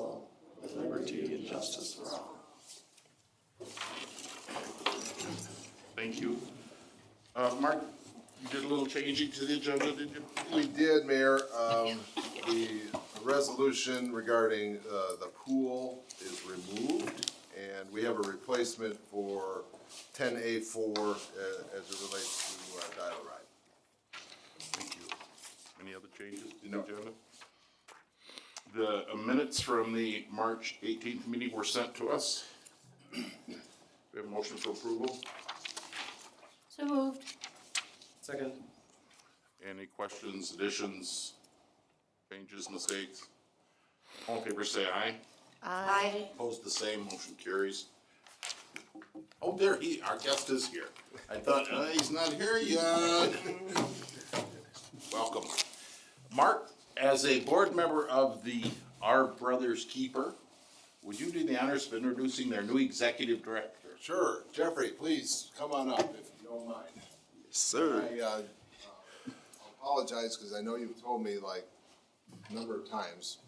indivisible, with liberty and justice for all. Thank you. Mark, you did a little changing to the agenda, did you? We did, Mayor. The resolution regarding the pool is removed, and we have a replacement for 10A4 as it relates to Dial Ride. Thank you. Any other changes to the No. agenda? The minutes from the March 18th meeting were sent to us. We have a motion for approval. So moved. Second. Any questions, additions, changes, mistakes? All in favor say aye. Aye. Opposed, the same, motion carries. Oh, our guest is here. I thought, he's not here yet. Welcome. Mark, as a board member of the Our Brothers Keeper, would you do the honors of introducing their new executive director? Sure. Jeffrey, please come on up if you don't mind. Yes, sir. I apologize because I know you've told me like a number of times.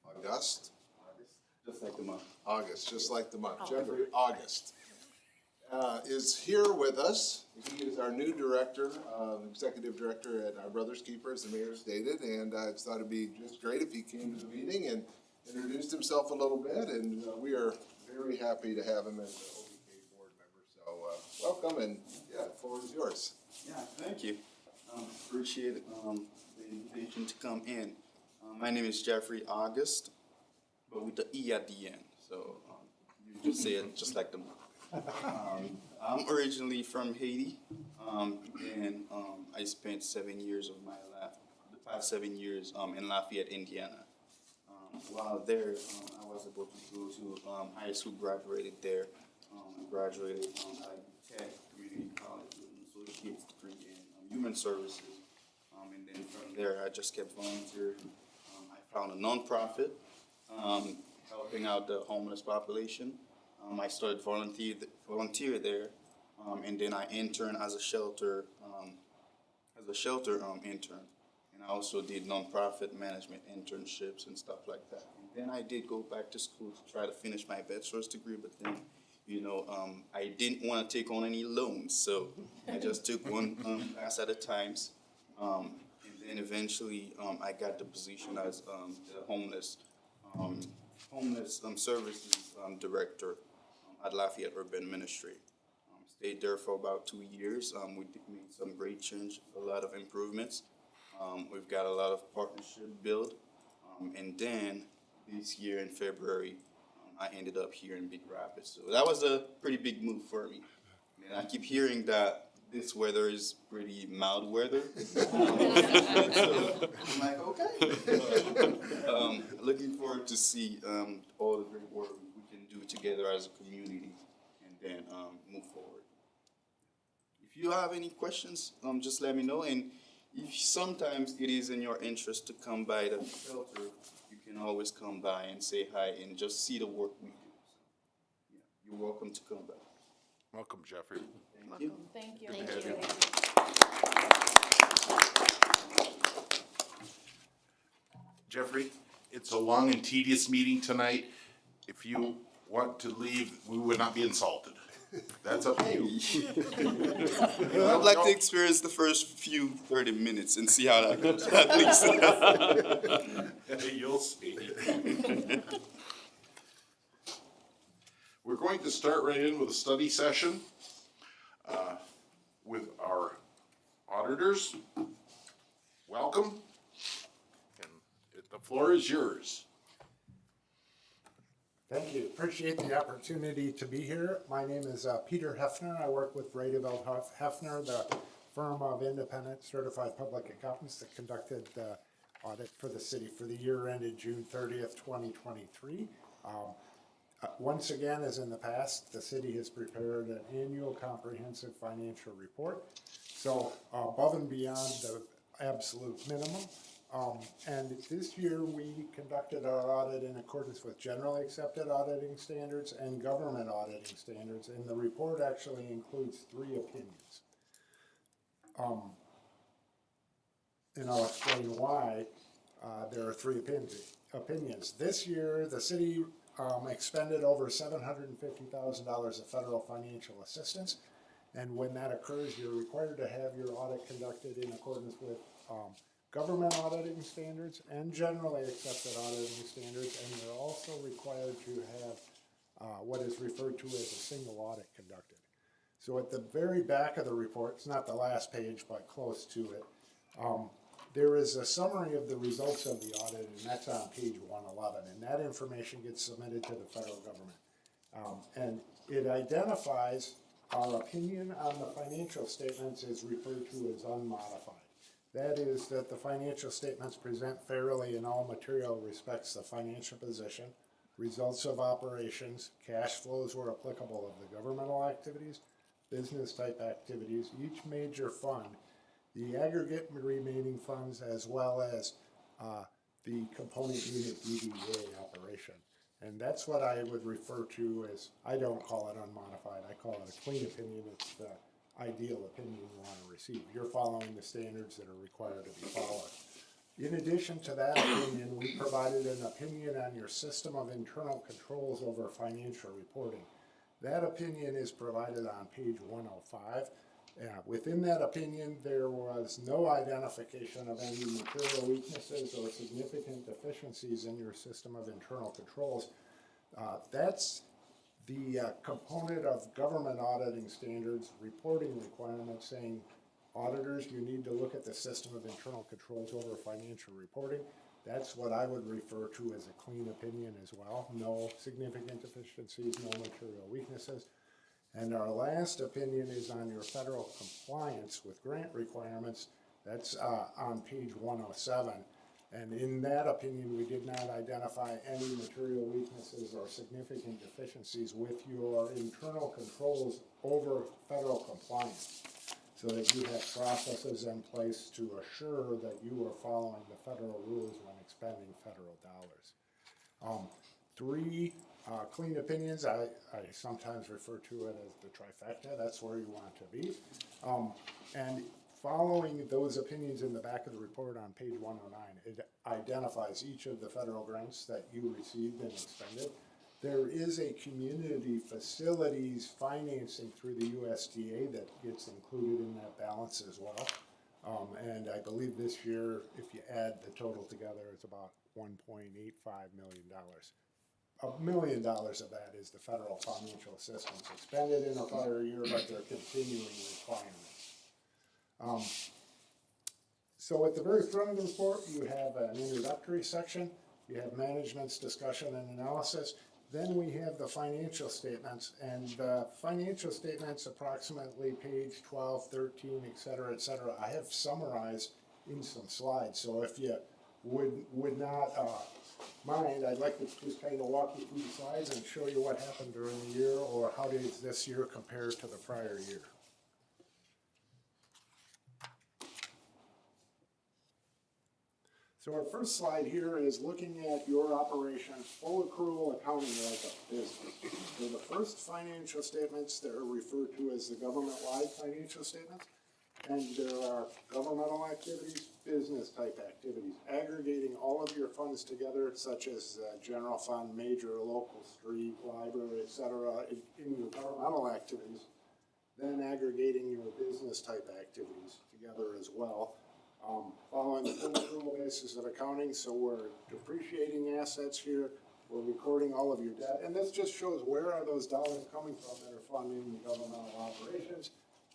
August? Just like the month. August, just like the month. Jeffrey August is here with us. He is our new director, executive director at Our Brothers Keeper, as the mayor stated, and I thought it'd be just great if he came to the meeting and introduced himself a little bit, and we are very happy to have him as the OBK board member. So welcome, and yeah, the floor is yours. Yeah, thank you. Appreciate the invitation to come in. My name is Jeffrey August, but with the E at the end, so you just say it just like the month. I'm originally from Haiti, and I spent 7 years of my life, the past 7 years, in Lafayette, Indiana. While there, I was able to go to high school, graduated there, graduated at Tech Community College with an associate's degree in human services. And then from there, I just kept volunteering. I found a nonprofit helping out the homeless population. I started volunteer there, and then I interned as a shelter intern. And I also did nonprofit management internships and stuff like that. And then I did go back to school to try to finish my bachelor's degree, but then, I didn't want to take on any loans, so I just took one class at a time. And then eventually, I got the position as the homeless services director at Lafayette Urban Ministry. Stayed there for about 2 years. We made some great change, a lot of improvements. We've got a lot of partnership built. And then this year in February, I ended up here in Big Rapids. So that was a pretty big move for me. And I keep hearing that this weather is pretty mild weather. So I'm like, okay. Looking forward to see all the great work we can do together as a community and then move forward. If you have any questions, just let me know. And if sometimes it is in your interest to come by the shelter, you can always come by and say hi and just see the work we do. So, yeah, you're welcome to come by. Welcome, Jeffrey. Thank you. Thank you. Good to have you. Jeffrey, it's a long and tedious meeting tonight. If you want to leave, we would not be insulted. That's up to you. I'd like to experience the first few 30 minutes and see how that goes, at least. You'll see. We're going to start right in with a study session with our auditors. Welcome. And the floor is yours. Thank you. Appreciate the opportunity to be here. My name is Peter Hefner. I work with Radeveld Hefner, the firm of independent certified public accountants that conducted the audit for the city for the year ended June 30th, 2023. Once again, as in the past, the city has prepared an annual comprehensive financial report. So above and beyond the absolute minimum. And this year we conducted our audit in accordance with generally accepted auditing standards and government auditing standards. And the report actually includes 3 opinions. And I'll explain why there are 3 opinions. This year, the city expended over $750,000 of federal financial assistance. And when that occurs, you're required to have your audit conducted in accordance with government auditing standards and generally accepted auditing standards. And you're also required to have what is referred to as a single audit conducted. So at the very back of the report, it's not the last page, but close to it, there is a summary of the results of the audit, and that's on page 111, and that information gets submitted to the federal government. And it identifies our opinion on the financial statements is referred to as unmodified. That is that the financial statements present fairly in all material respects the financial position, results of operations, cash flows where applicable of the governmental activities, business type activities, each major fund, the aggregate remaining funds, as well as the component unit DDA operation. And that's what I would refer to as, I don't call it unmodified, I call it a clean opinion. It's the ideal opinion you want to receive. You're following the standards that are required to be followed. In addition to that opinion, we provided an opinion on your system of internal controls over financial reporting. That opinion is provided on page 105. Within that opinion, there was no identification of any material weaknesses or significant deficiencies in your system of internal controls. That's the component of government auditing standards, reporting requirements saying, auditors, you need to look at the system of internal controls over financial reporting. That's what I would refer to as a clean opinion as well. No significant deficiencies, no material weaknesses. And our last opinion is on your federal compliance with grant requirements. That's on page 107. And in that opinion, we did not identify any material weaknesses or significant deficiencies with your internal controls over federal compliance, so that you have processes in place to assure that you are following the federal rules when expending federal dollars. Three clean opinions, I sometimes refer to it as the trifecta. That's where you want to be. And following those opinions in the back of the report on page 109, it identifies each of the federal grants that you received and expended. There is a community facilities financing through the USDA that gets included in that balance as well. And I believe this year, if you add the total together, it's about $1.85 million. $1 million of that is the federal financial assistance expended in a prior year, but they're continuing requirements. So at the very front of the report, you have an introductory section, you have management's discussion and analysis, then we have the financial statements, and the financial statements approximately page 12, 13, et cetera, I have summarized in some slides. So if you would not mind, I'd like to just kind of walk you through the slides and show you what happened during the year, or how does this year compare to the prior year. So our first slide here is looking at your operation, full accrual accounting like a business. So the first financial statements that are referred to as the government-wide financial statements, and there are governmental activities, business type activities, aggregating all of your funds together, such as general fund, major, local, street, library, et cetera, in your governmental activities, then aggregating your business type activities together as well. Following the full accrual basis of accounting, so we're depreciating assets here, we're recording all of your debt, and this just shows where are those dollars coming from that are funding the governmental operations.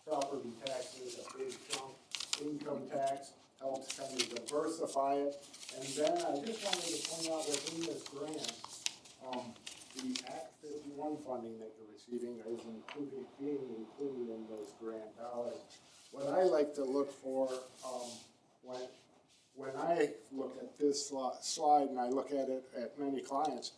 Property taxes, a big chunk, income tax, helps kind of diversify it. And then I just wanted to point out within this grant, the Act 51 funding that you're receiving is being included in those grant dollars. What I like to look for when I look at this slide, and I look at it at many clients,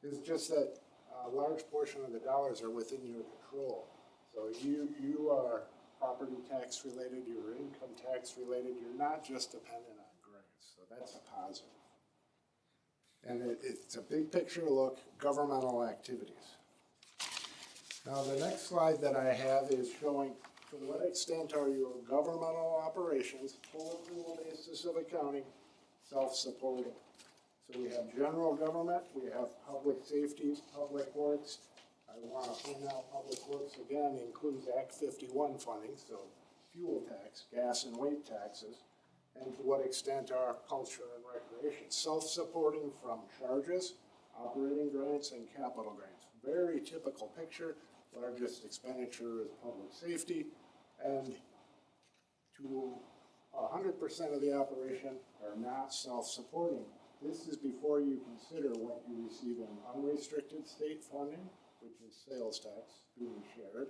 is just that a large portion of the dollars are within your control. So you are property tax related, you're income tax related, you're not just dependent on grants, so that's a positive. And it's a big picture look, governmental activities. Now the next slide that I have is showing to what extent are your governmental operations, full accrual basis of accounting, self-supporting. So we have general government, we have public safety, public works. I want to point out, public works again includes Act 51 funding, so fuel tax, gas and weight taxes, and to what extent are culture and recreation self-supporting from charges, operating grants, and capital grants. Very typical picture. Largest expenditure is public safety, and to 100% of the operation are not self-supporting. This is before you consider what you receive in unrestricted state funding, which is sales tax being shared,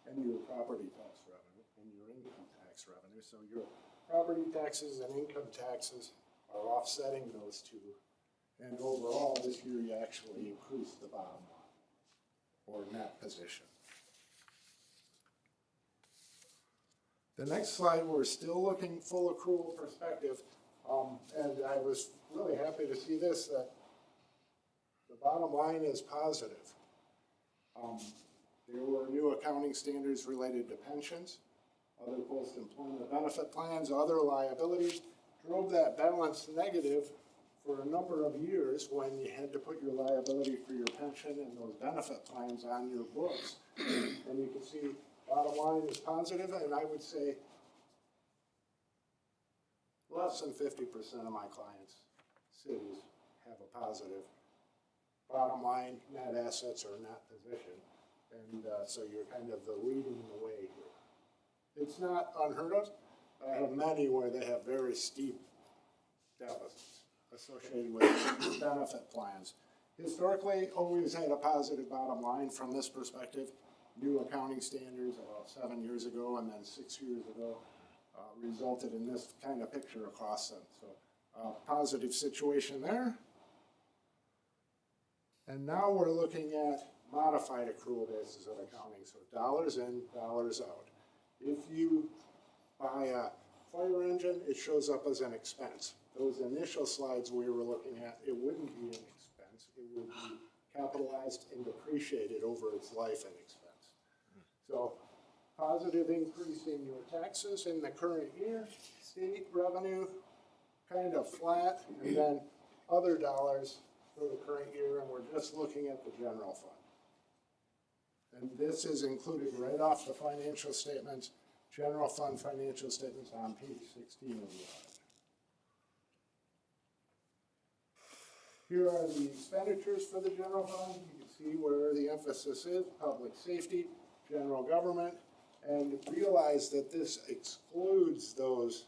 and your property tax revenue, and your income tax revenue. So your property taxes and income taxes are offsetting those two. And overall, this year you actually increase the bottom line, or net position. The next slide, we're still looking full accrual perspective, and I was really happy to see this, that the bottom line is positive. There were new accounting standards related to pensions, other post-employment benefit plans, other liabilities, drove that balance negative for a number of years when you had to put your liability for your pension and those benefit plans on your books. And you can see bottom line is positive, and I would say less than 50% of my clients' cities have a positive bottom line, net assets or net position. And so you're kind of the leading the way here. It's not unheard of. I have many where they have very steep deficits associated with benefit plans. Historically, always had a positive bottom line from this perspective. New accounting standards about 7 years ago and then 6 years ago resulted in this kind of picture across them. So positive situation there. And now we're looking at modified accrual basis of accounting, so dollars in, dollars out. If you buy a fire engine, it shows up as an expense. Those initial slides we were looking at, it wouldn't be an expense. It would be capitalized and depreciated over its life and expense. So positive increase in your taxes in the current year, state revenue kind of flat, and then other dollars for the current year, and we're just looking at the general fund. And this is included right off the financial statements, general fund financial statements on page 16 of the audit. Here are the expenditures for the general fund. You can see where the emphasis is, public safety, general government, and realize that this excludes those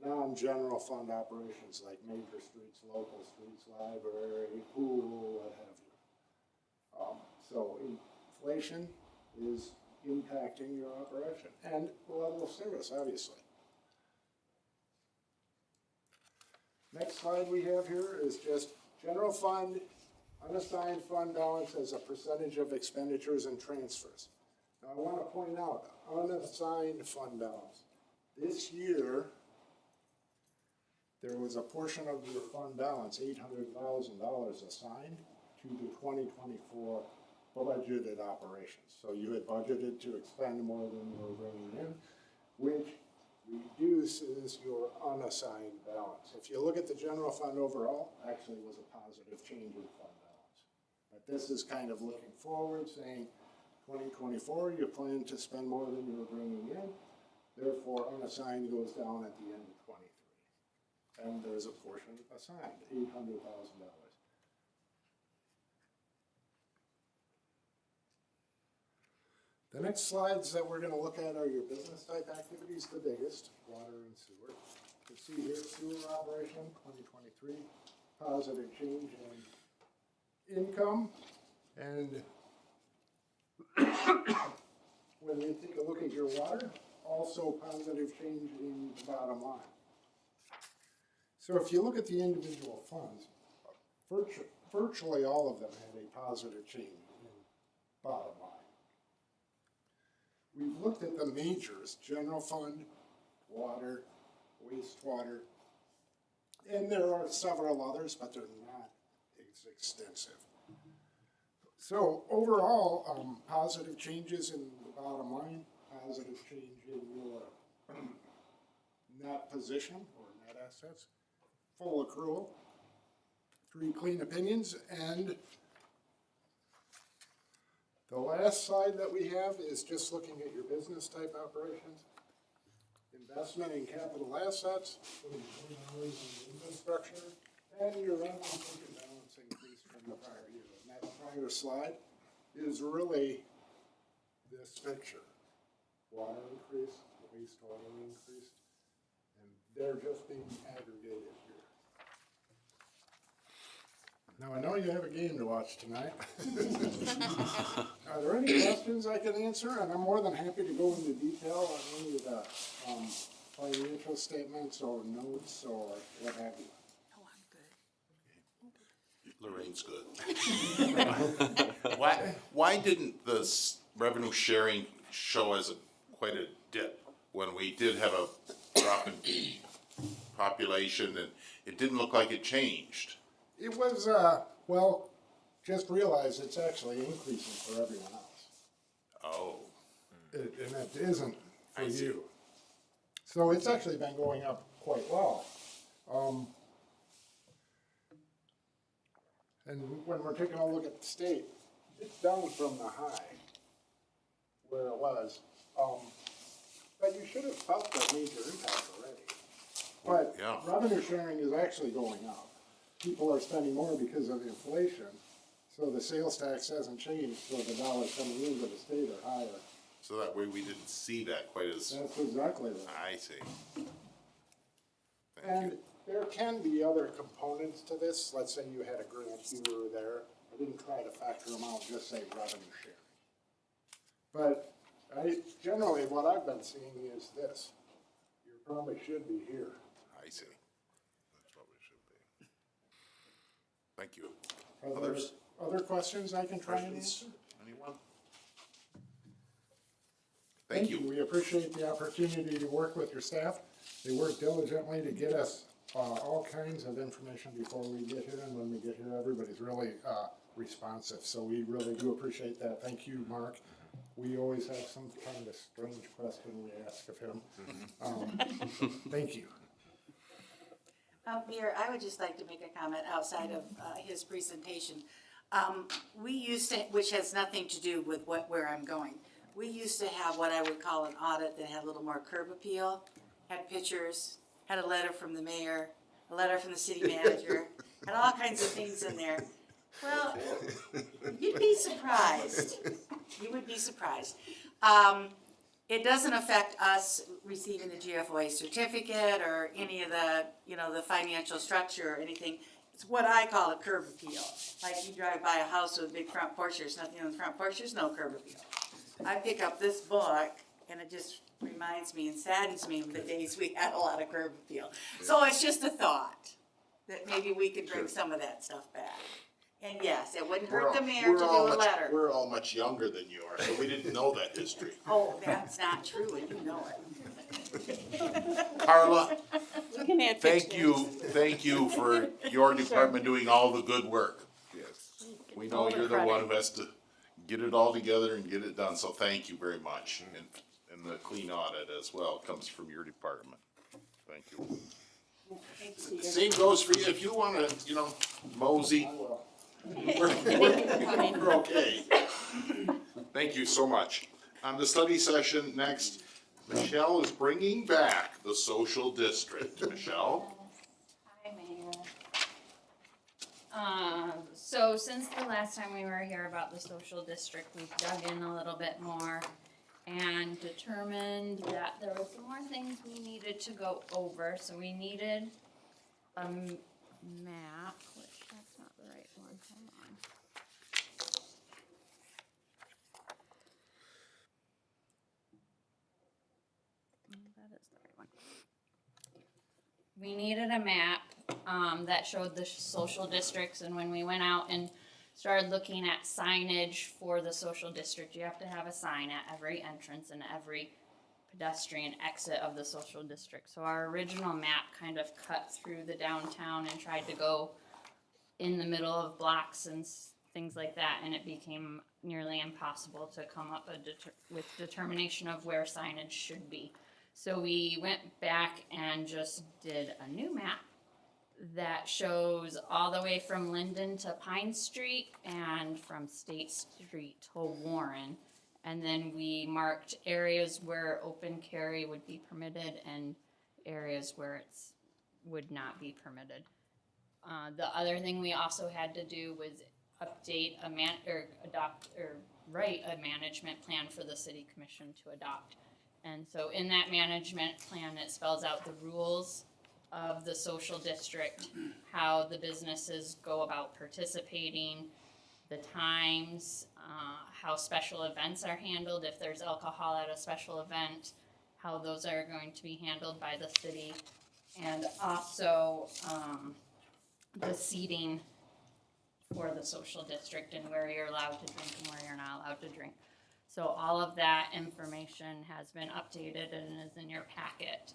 non-general fund operations like major streets, local streets, library, pool, what have you. So inflation is impacting your operation and level of service, obviously. Next slide we have here is just general fund, unassigned fund balance as a percentage of expenditures and transfers. Now I want to point out, unassigned fund balance. This year, there was a portion of your fund balance, $800,000 assigned to the 2024 budgeted operations. So you had budgeted to expend more than you were bringing in, which reduces your unassigned balance. If you look at the general fund overall, actually was a positive change in fund balance. But this is kind of looking forward, saying 2024, you plan to spend more than you were bringing in, therefore unassigned goes down at the end of 23. And there's a portion assigned, $800,000. The next slides that we're going to look at are your business type activities, the biggest, water and sewer. You can see here, sewer operation, 2023, positive change in income. And when you take a look at your water, also positive change in the bottom line. So if you look at the individual funds, virtually all of them had a positive change in bottom line. We've looked at the majors, general fund, water, wastewater, and there are several others, but they're not as extensive. So overall, positive changes in the bottom line, positive change in your net position or net assets, full accrual, Street Clean Opinions, and the last slide that we have is just looking at your business type operations. Investment in capital assets, infrastructure, and your revenue and balance increase from the prior year. And that prior slide is really this picture. Water increase, wastewater increase, and they're just being aggregated here. Now, I know you have a game to watch tonight. Are there any questions I can answer? And I'm more than happy to go into detail on any of the financial statements or notes or what have you. Lorraine's good. Why didn't the revenue sharing show as quite a dip when we did have a drop in population and it didn't look like it changed? It was, well, just realize it's actually increasing for everyone else. Oh, And it isn't for I see. you. So it's actually been going up quite well. And when we're taking a look at the state, it's down from the high where it was. But you should have felt that major impact already. But Yeah. revenue sharing is actually going up. People are spending more because of inflation, so the sales tax hasn't changed, so the dollars coming into the state are higher. so that way we didn't see that quite as, That's exactly right. I see. Thank And you. there can be other components to this. Let's say you had a grant here or there. I didn't try to factor them out, just say revenue sharing. But generally what I've been seeing is this. You probably should be here. I see. That's what we should be. Thank you. Are there Others? other questions I can try and Questions? answer? Anyone? Thank you. We appreciate the opportunity to work with your staff. They work diligently to get us all kinds of information before we get here, and when we get here, everybody's really responsive. So we really do appreciate that. Thank you, Mark. We always have some kind of strange question we ask of him. Thank you. Mayor, I would just like to make a comment outside of his presentation. We used to, which has nothing to do with where I'm going. We used to have what I would call an audit that had a little more curb appeal, had pictures, had a letter from the mayor, a letter from the city manager, had all kinds of things in there. Well, you'd be surprised. You would be surprised. It doesn't affect us receiving the GFOA certificate or any of the, the financial structure or anything. It's what I call a curb appeal. Like you drive by a house with a big front porch, there's nothing on the front porch, there's no curb appeal. I pick up this book and it just reminds me and saddens me of the days we had a lot of curb appeal. So it's just a thought that maybe we could bring some of that stuff back. And yes, it wouldn't hurt the mayor to do a letter. We're all much younger than you are, so we didn't know that history. Oh, that's not true, and you know it. Carla, Looking at thank you for your department doing all the good work. Yes. We know you're the one who has to get it all together and get it done, so thank you very much. And the clean audit as well comes from your department. Thank you. Same goes for you, if you wanna, mosey, we're okay. Thank you so much. On the study session next, Michelle is bringing back the social district. Michelle? Hi, Mayor. So since the last time we were here about the social district, we've dug in a little bit more and determined that there were some more things we needed to go over. So we needed a map, which that's not the right one, hold on. That is the right one. We needed a map that showed the social districts, and when we went out and started looking at signage for the social district, you have to have a sign at every entrance and every pedestrian exit of the social district. So our original map kind of cut through the downtown and tried to go in the middle of blocks and things like that, and it became nearly impossible to come up with determination of where signage should be. So we went back and just did a new map that shows all the way from Linden to Pine Street and from State Street to Warren. And then we marked areas where open carry would be permitted and areas where it's would not be permitted. The other thing we also had to do was update write a management plan for the city commission to adopt. And so in that management plan, it spells out the rules of the social district, how the businesses go about participating, the times, how special events are handled, if there's alcohol at a special event, how those are going to be handled by the city, and also the seating for the social district and where you're allowed to drink and where you're not allowed to drink. So all of that information has been updated and is in your packet.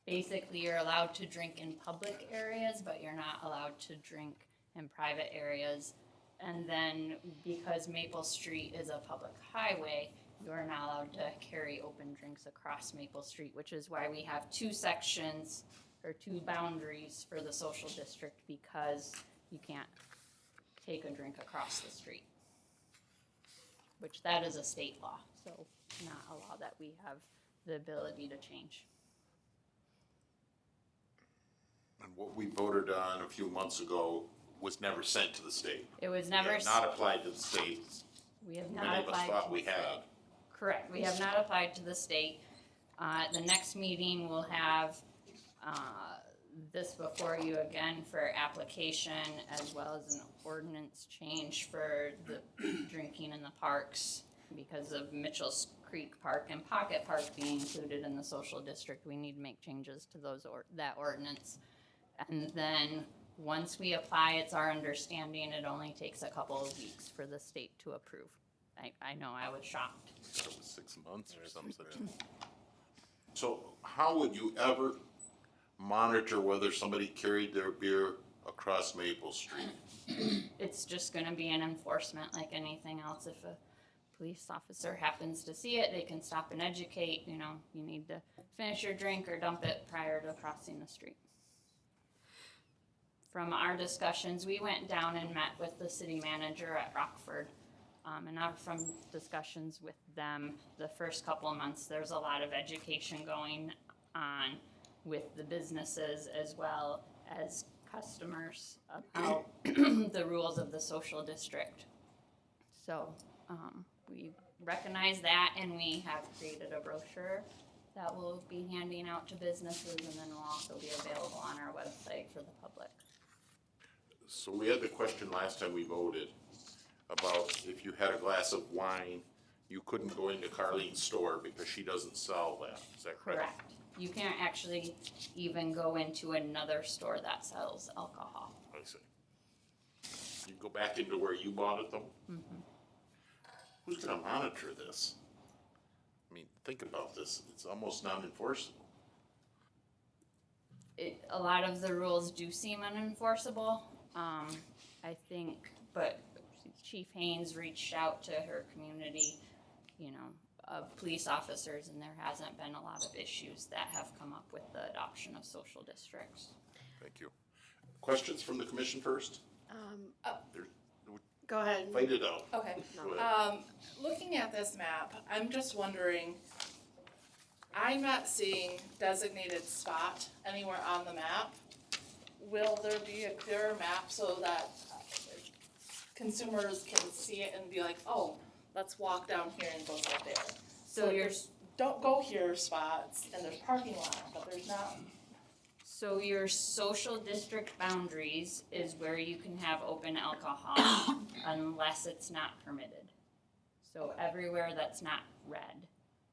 Basically, you're allowed to drink in public areas, but you're not allowed to drink in private areas. And then because Maple Street is a public highway, you're not allowed to carry open drinks across Maple Street, which is why we have two sections or two boundaries for the social district, because you can't take a drink across the street, which that is a state law, so not a law that we have the ability to change. And what we voted on a few months ago was never sent to the state. It was We never, have not applied to the state. we have Many not of us applied thought to we the had. state. Correct, we have not applied to the state. The next meeting, we'll have, this before you again for application, as well as an ordinance change for the drinking in the parks. Because of Mitchell's Creek Park and Pocket Park being included in the social district, we need to make changes to those that ordinance. And then, once we apply, it's our understanding it only takes a couple of weeks for the state to approve. I know, I was shocked. It was 6 months or something. So how would you ever monitor whether somebody carried their beer across Maple Street? It's just gonna be an enforcement like anything else. If a police officer happens to see it, they can stop and educate, you know, you need to finish your drink or dump it prior to crossing the street. From our discussions, we went down and met with the city manager at Rockford. And now from discussions with them, the first couple of months, there's a lot of education going on with the businesses as well as customers about the rules of the social district. So, we recognize that, and we have created a brochure that we'll be handing out to businesses, and then will also be available on our website for the public. So we had the question last time we voted about if you had a glass of wine, you couldn't go into Carlene's store because she doesn't sell that. Is that correct? Correct. You can't actually even go into another store that sells alcohol. I see. You go back into where you bought it though? Mm-hmm. Who's gonna monitor this? I mean, think about this, it's almost non-enforceable. A lot of the rules do seem unenforceable, I think, but Chief Haynes reached out to her community, you know, of police officers, and there hasn't been a lot of issues that have come up with the adoption of social districts. Thank you. Questions from the commission first? There- Go ahead. Fight it out. Okay. Go ahead. Looking at this map, I'm just wondering, I'm not seeing designated spot anywhere on the map. Will there be a clearer map so that consumers can see it and be like, oh, let's walk down here and go right there? So you're, there's don't go here spots and there's parking lot, but there's not. so your social district boundaries is where you can have open alcohol unless it's not permitted. So everywhere that's not red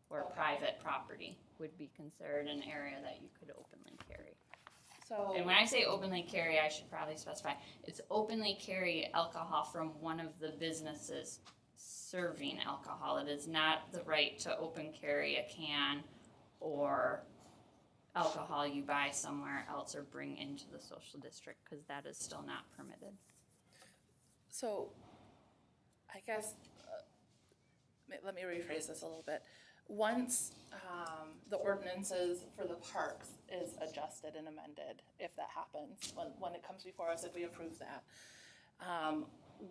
or private property would be considered an area that you could openly carry. So And when I say openly carry, I should probably specify, it's openly carry alcohol from one of the businesses serving alcohol. It is not the right to open carry a can or alcohol you buy somewhere else or bring into the social district, because that is still not permitted. So, I guess, let me rephrase this a little bit. once, the ordinances for the parks is adjusted and amended, if that happens, when it comes before us, if we approve that,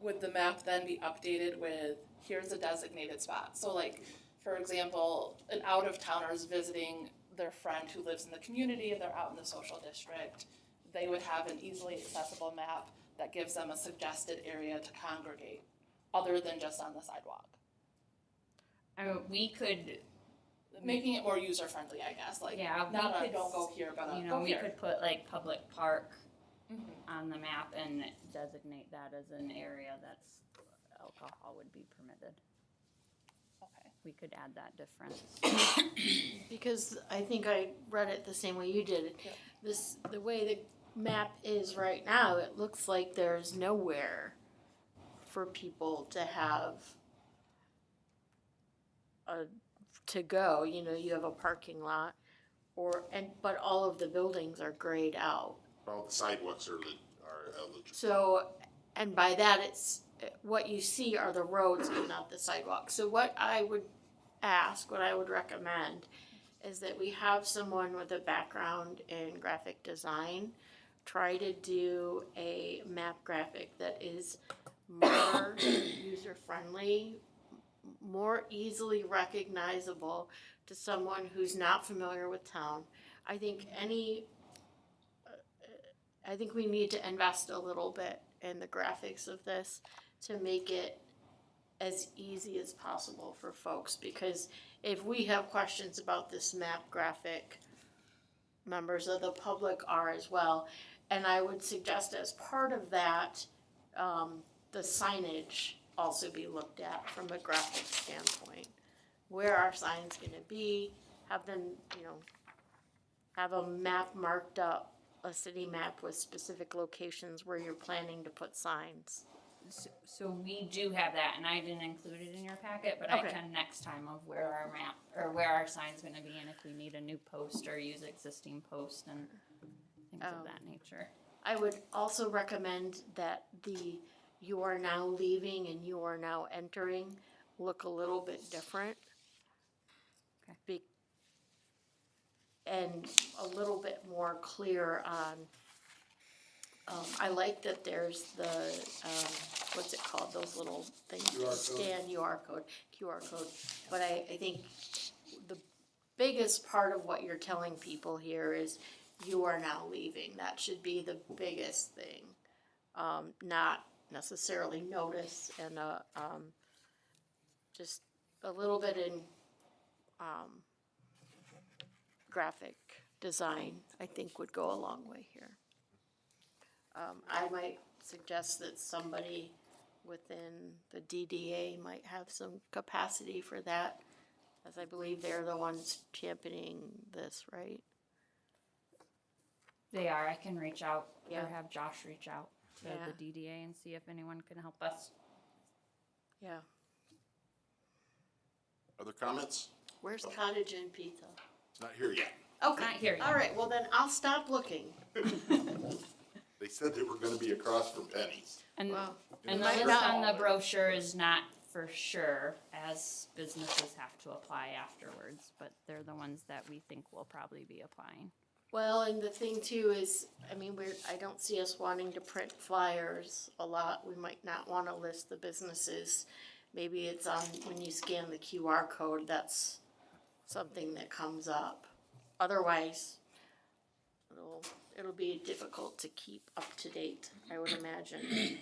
would the map then be updated with, here's a designated spot? So like, for example, an out-of-towner is visiting their friend who lives in the community, and they're out in the social district, they would have an easily accessible map that gives them a suggested area to congregate, other than just on the sidewalk. I mean, we could, Making it more user-friendly, I guess, like, Yeah, we not a could don't go here, but a you know, go we here. could put like public park Mhm. on the map and designate that as an area that's alcohol would be permitted. Okay. We could add that difference. Because I think I read it the same way you did. Yeah. The way the map is right now, it looks like there's nowhere for people to have to go. You know, you have a parking lot, but all of the buildings are grayed out. All the sidewalks are eligible. So, and by that, it's, what you see are the roads and not the sidewalks. So what I would recommend is that we have someone with a background in graphic design try to do a map graphic that is more user-friendly, more easily recognizable to someone who's not familiar with town. I think we need to invest a little bit in the graphics of this to make it as easy as possible for folks, because if we have questions about this map graphic, members of the public are as well. And I would suggest as part of that, the signage also be looked at from a graphic standpoint. Where are signs gonna be, have them, have a map marked up, a city map with specific locations where you're planning to put signs. So we do have that, and I didn't include it in your packet, but I Okay. can next time of where our map, or where our sign's gonna be, and if we need a new post or use existing post and things of that nature. I would also recommend that the "you are now leaving" and "you are now entering" look a little bit different. Okay. And a little bit more clear on, I like that there's the, what's it called, those little things, QR code. scan QR code. But I think the biggest part of what you're telling people here is you are now leaving. That should be the biggest thing. Not necessarily notice and, just a little bit in, graphic design, I think would go a long way here. I might suggest that somebody within the DDA might have some capacity for that, as I believe they're the ones championing this, right? They are, I can reach out, or Yeah. have Josh reach out to Yeah. the DDA and see if anyone can help us. Yeah. Other comments? Where's Cottage and Pizza? It's not here yet. Okay. Not here yet. All right, well then I'll stop looking. They said they were gonna be across from Penny's. And, Well, and the might list not. on the brochure is not for sure, as businesses have to apply afterwards, but they're the ones that we think will probably be applying. Well, and the thing too is, I mean, I don't see us wanting to print flyers a lot. We might not wanna list the businesses. Maybe it's on, when you scan the QR code, that's something that comes up. Otherwise, it'll be difficult to keep up to date, I would imagine.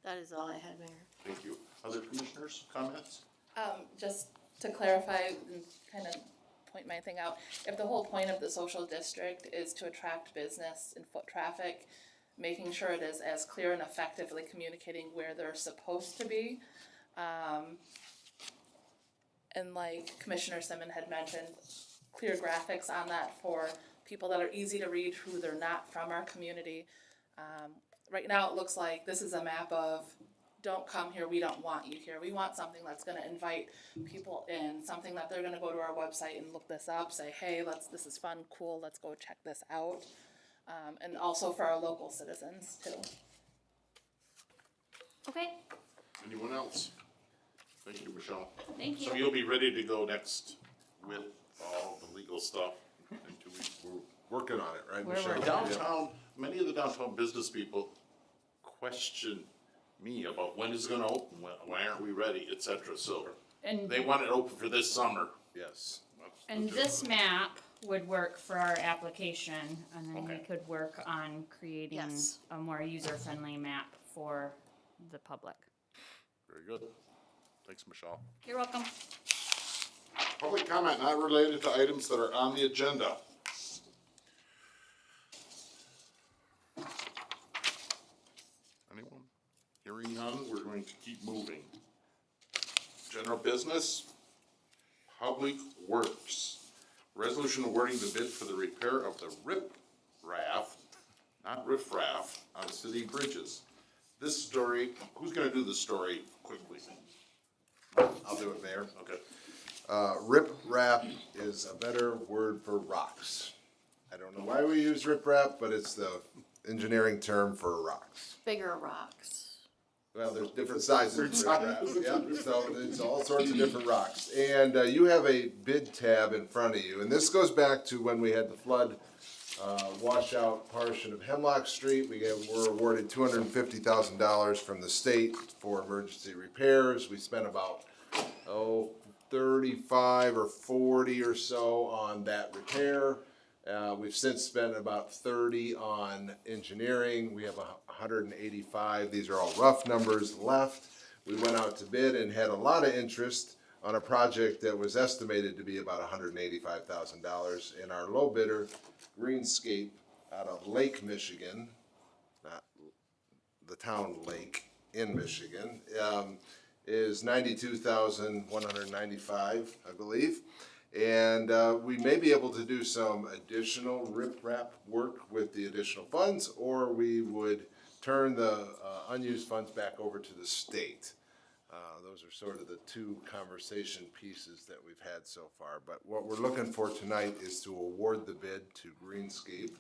That is all I had, Mayor. Thank you. Other commissioners, comments? Just to clarify and kind of point my thing out, if the whole point of the social district is to attract business and foot traffic, making sure it is as clear and effectively communicating where they're supposed to be. And like Commissioner Simmons had mentioned, clear graphics on that for people that are easy to read who they're not from our community. Right now, it looks like this is a map of, don't come here, we don't want you here. We want something that's gonna invite people in, something that they're gonna go to our website and look this up, say, hey, this is fun, cool, let's go check this out. And also for our local citizens too. Okay. Anyone else? Thank you, Michelle. Thank So you. you'll be ready to go next with all the legal stuff in 2 weeks? Working on it, right, We're Michelle? working. Downtown, many of the downtown business people question me about when is it gonna open, why aren't we ready, et cetera, so And, they want it open for this summer. Yes. and this map would work for our application, and then we Okay. could work on creating Yes. a more user-friendly map for the public. Very good. Thanks, Michelle. You're welcome. Public comment not related to items that are on the agenda. Anyone? Hearing none, we're going to keep moving. General business, Public Works. Resolution awarding the bid for the repair of the rip-raff, not riff-raff, on city bridges. This story, who's gonna do the story quickly? I'll do it, Mayor. Okay. Rip wrap is a better word for rocks. I don't know why we use rip wrap, but it's the engineering term for rocks. Bigger rocks. Well, there's different sizes of rip wrap, yeah, so it's all sorts of different rocks. And you have a bid tab in front of you, and this goes back to when we had the flood washout portion of Hemlock Street. Were awarded $250,000 from the state for emergency repairs. We spent about, 35 or 40 or so on that repair. We've since spent about 30 on engineering. We have 185, these are all rough numbers left. We went out to bid and had a lot of interest on a project that was estimated to be about $185,000. And our low bidder, Greenscape, out of Lake, Michigan, not the town Lake in Michigan, is $92,195, I believe. And we may be able to do some additional rip-rap work with the additional funds, or we would turn the unused funds back over to the state. Those are sort of the two conversation pieces that we've had so far. But what we're looking for tonight is to award the bid to Greenscape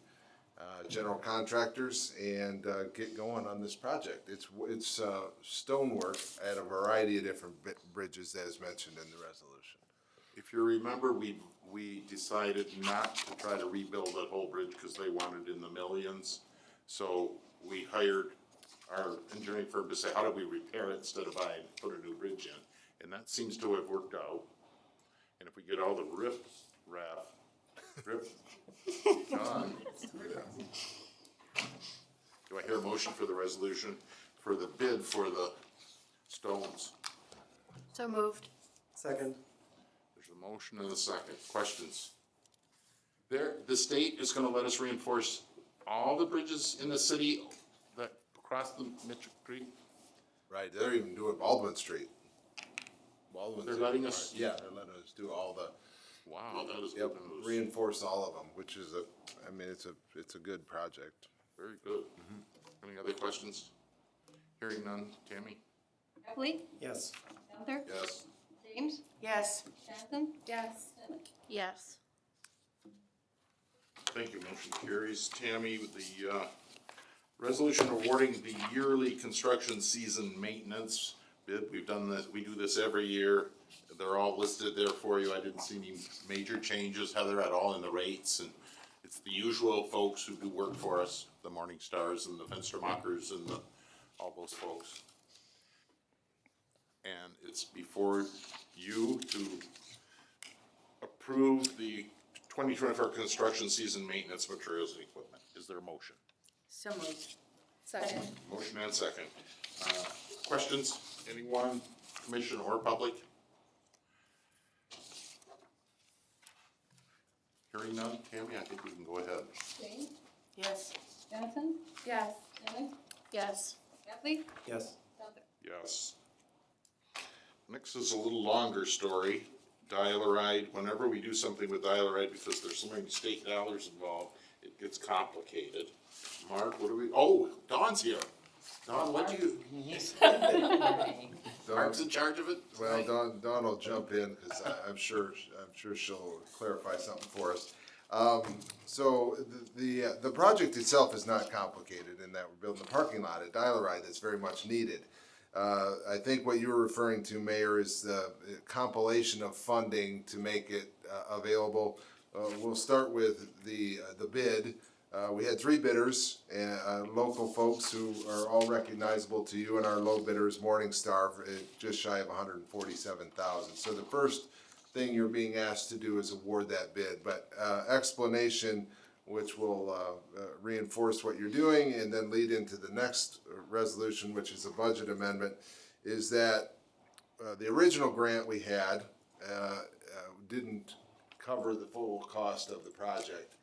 general contractors and get going on this project. It's stonework at a variety of different bridges as mentioned in the resolution. If you remember, we decided not to try to rebuild that whole bridge because they wanted in the millions. So we hired our engineering firm to say, how do we repair it instead of put a new bridge in? And that seems to have worked out. And if we get all the rip gone. Do I hear a motion for the resolution for the bid for the stones? So moved. Second. There's a motion and a second. Questions? The state is gonna let us reinforce all the bridges in the city that cross the Mitchell Creek? Right, they're even doing Baldwin Street. Baldwin's They're in- letting us- Yeah, they're letting us do all the, Wow, that is yep, good news. reinforce all of them, which is it's a good project. Very good. Any other questions? Hearing none. Tammy? Kathleen? Yes. Gunther? Yes. James? Yes. Jonathan? Yes. Yes. Thank you. Motion carries. Tammy, with the resolution awarding the yearly construction season maintenance bid. We've done this, we do this every year. They're all listed there for you. I didn't see any major changes, Heather, at all in the rates. And it's the usual folks who do work for us, the Morning Stars and the Fenstermachers and all those folks. And it's before you to approve the 2024 construction season maintenance materials and equipment. Is there a motion? So moved. Second. Motion and second. Questions? Anyone, commission or public? Hearing none. Tammy, I think we can go ahead. James? Yes. Jonathan? Yes. Ellen? Yes. Kathleen? Yes. Gunther? Yes. Next is a little longer story. Dial-A-Ride, whenever we do something with Dial-A-Ride, because there's so many state dollars involved, it gets complicated. Mark, what do we, oh, Dawn's here. Dawn, what do you, Mark's in charge of it? Well, Dawn will jump in, cause I'm sure she'll clarify something for us. So the project itself is not complicated in that we're building a parking lot at Dial-A-Ride that's very much needed. I think what you were referring to, Mayor, is the compilation of funding to make it available. We'll start with the bid. We had three bidders, local folks who are all recognizable to you, and our low bidder is Morningstar, just shy of $147,000. So the first thing you're being asked to do is award that bid. But explanation, which will reinforce what you're doing and then lead into the next resolution, which is a budget amendment, is that the original grant we had didn't cover the full cost of the project.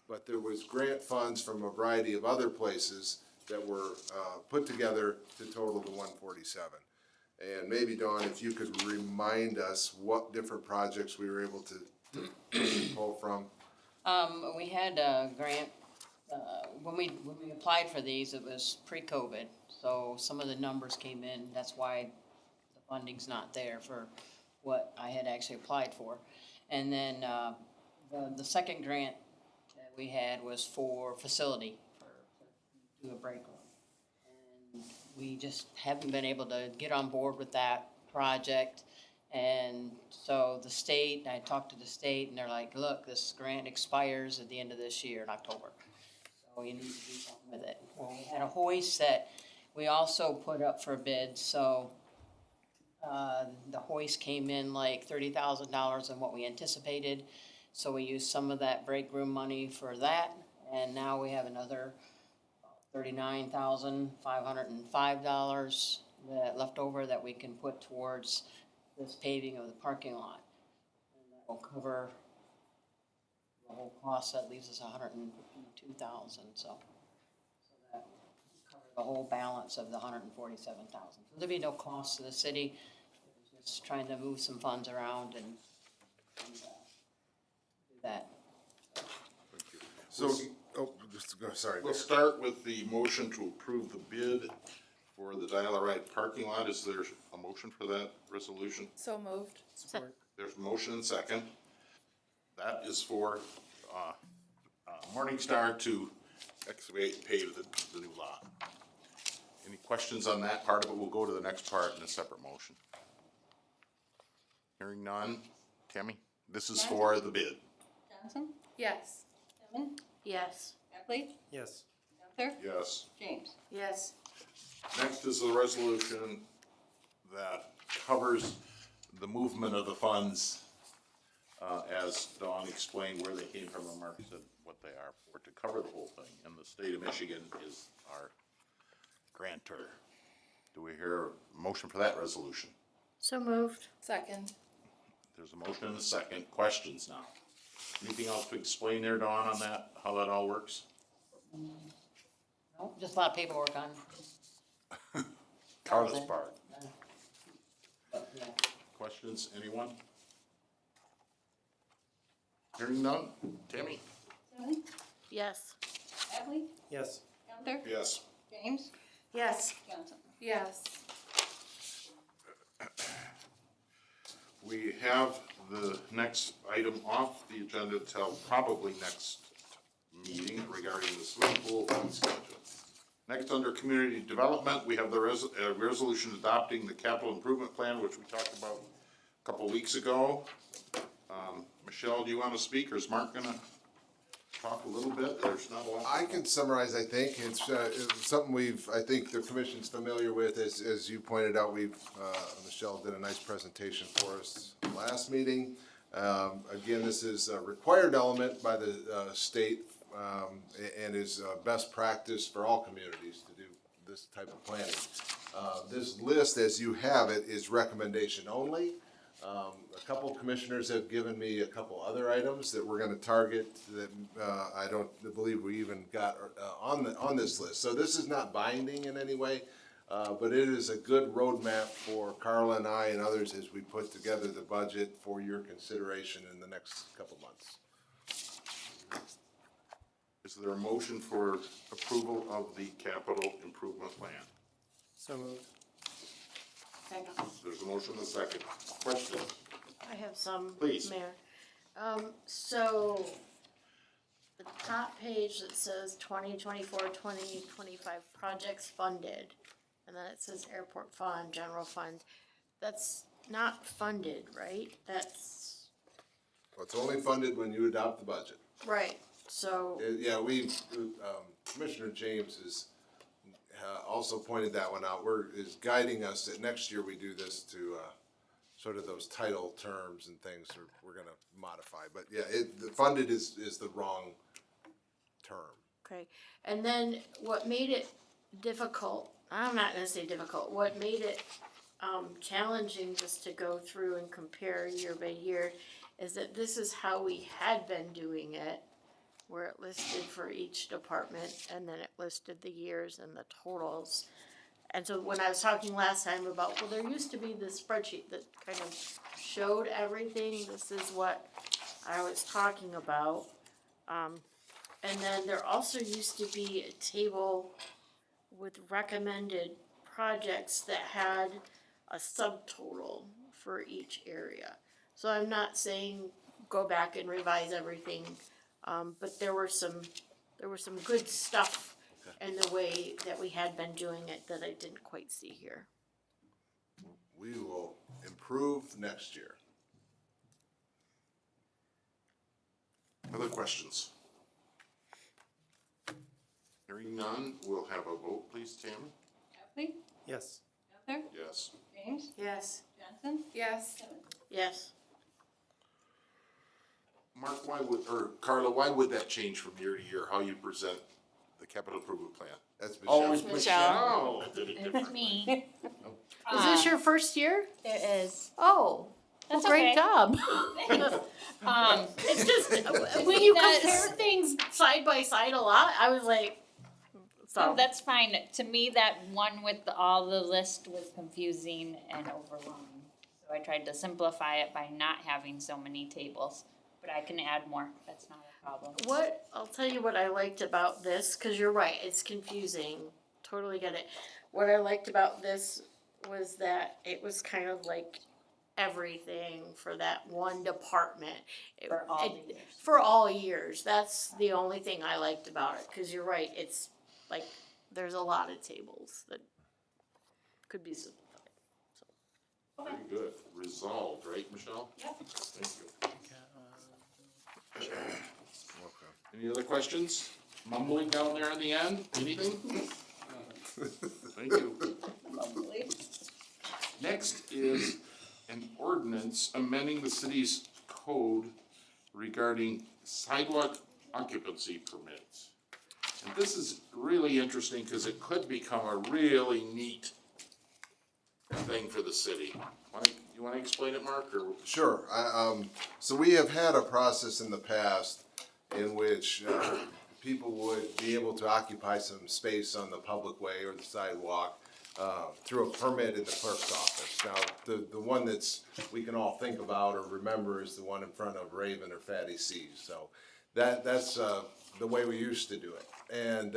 But there was grant funds from a variety of other places that were put together to total the 147. And maybe, Dawn, if you could remind us what different projects we were able to pull from. We had a grant, when we applied for these, it was pre-COVID, so some of the numbers came in, that's why the funding's not there for what I had actually applied for. And then, the second grant that we had was for facility, to do a break room. And we just haven't been able to get on board with that project. And so the state, I talked to the state, and they're like, look, this grant expires at the end of this year in October. So you need to do something with it. Well, we had a hoist that we also put up for bid, so the hoist came in like $30,000 than what we anticipated. So we used some of that break room money for that, and now we have another $39,505 that left over that we can put towards this paving of the parking lot. And that will cover the whole cost. That leaves us $152,000, so that will cover the whole balance of the $147,000. So there'll be no cost to the city, just trying to move some funds around and do that. So, sorry, Mayor. We'll start with the motion to approve the bid for the Dial-A-Ride parking lot. Is there a motion for that resolution? So moved. Support. There's a motion and second. That is for Morningstar to excavate and pave the new lot. Any questions on that part of it? We'll go to the next part in a separate motion. Hearing none. Tammy? This is for the bid. Johnson? Yes. Tillman? Yes. Epley? Yes. Gunther? Yes. James? Yes. Next is the resolution that covers the movement of the funds, as Dawn explained where they came from and Mark said what they are for, to cover the whole thing. And the state of Michigan is our grantor. Do we hear a motion for that resolution? So moved. Second. There's a motion and a second. Questions now? Anything else to explain there, Dawn, on that, how that all works? No, just a lot of paperwork on. Carla's part. But, yeah. Questions, anyone? Hearing none? Tammy? Tillman? Yes. Epley? Yes. Gunther? Yes. James? Yes. Johnson? Yes. We have the next item off the agenda till probably next meeting regarding the swimming pool fee schedule. Next, under community development, we have the resolution adopting the capital improvement plan, which we talked about a couple weeks ago. Michelle, do you want to speak, or is Mark gonna talk a little bit? There's not a lot. I can summarize, I think. It's something I think the commission's familiar with. As you pointed out, Michelle did a nice presentation for us last meeting. Again, this is a required element by the state, and is best practice for all communities to do this type of planning. This list, as you have it, is recommendation only. A couple commissioners have given me a couple other items that we're gonna target that, I don't believe we even got, on this list. So this is not binding in any way, but it is a good roadmap for Carla and I and others as we put together the budget for your consideration in the next couple months. Is there a motion for approval of the capital improvement plan? So moved. Second. There's a motion and a second. Question? I have some, Please. Mayor. So the top page that says 2024-2025 projects funded, and then it says airport fund, general fund. That's not funded, right? That's, Well, it's only funded when you adopt the budget. right, so, Yeah, Commissioner James has also pointed that one out, is guiding us that next year we do this to, sort of those title terms and things we're gonna modify, but yeah, the funded is the wrong term. okay. And then what made it difficult, I'm not gonna say difficult, what made it challenging just to go through and compare year by year is that this is how we had been doing it, where it listed for each department and then it listed the years and the totals. And so when I was talking last time about, well, there used to be this spreadsheet that kind of showed everything, this is what I was talking about. And then there also used to be a table with recommended projects that had a subtotal for each area. So I'm not saying go back and revise everything, but there was some good stuff in the way that we had been doing it that I didn't quite see here. We will improve next year. Other questions? Hearing none, we'll have a vote, please, Tammy? Kathleen? Yes. Heather? Yes. James? Yes. Jensen? Yes. Yes. Mark, Carla, why would that change from year to year, how you present the capital improvement plan? That's Michelle. Always Michelle did it It's differently. me. Is this your first year? It is. Oh, well, That's great okay. job. It's just, when you That's- compare things side by side a lot, I was like, So so. that's fine. To me, that one with all the list was confusing and overwhelming. So I tried to simplify it by not having so many tables, but I can add more. That's not a problem. I'll tell you what I liked about this, cause you're right, it's confusing, totally get it. What I liked about this was that it was kind of like everything for that one department. For all the years. For all years, that's the only thing I liked about it, cause you're right, it's like, there's a lot of tables that could be simplified. Very good. Resolved, right, Michelle? Yep. Thank you. Any other questions? Mumbling down there in the end? Anything? Thank you. Next is an ordinance amending the city's code regarding sidewalk occupancy permits. And this is really interesting because it could become a really neat thing for the city. You wanna explain it, Mark, or? Sure. So we have had a process in the past in which people would be able to occupy some space on the public way or the sidewalk through a permit in the clerk's office. Now, the one we can all think about or remember is the one in front of Raven or Fatty C's. So that's the way we used to do it. And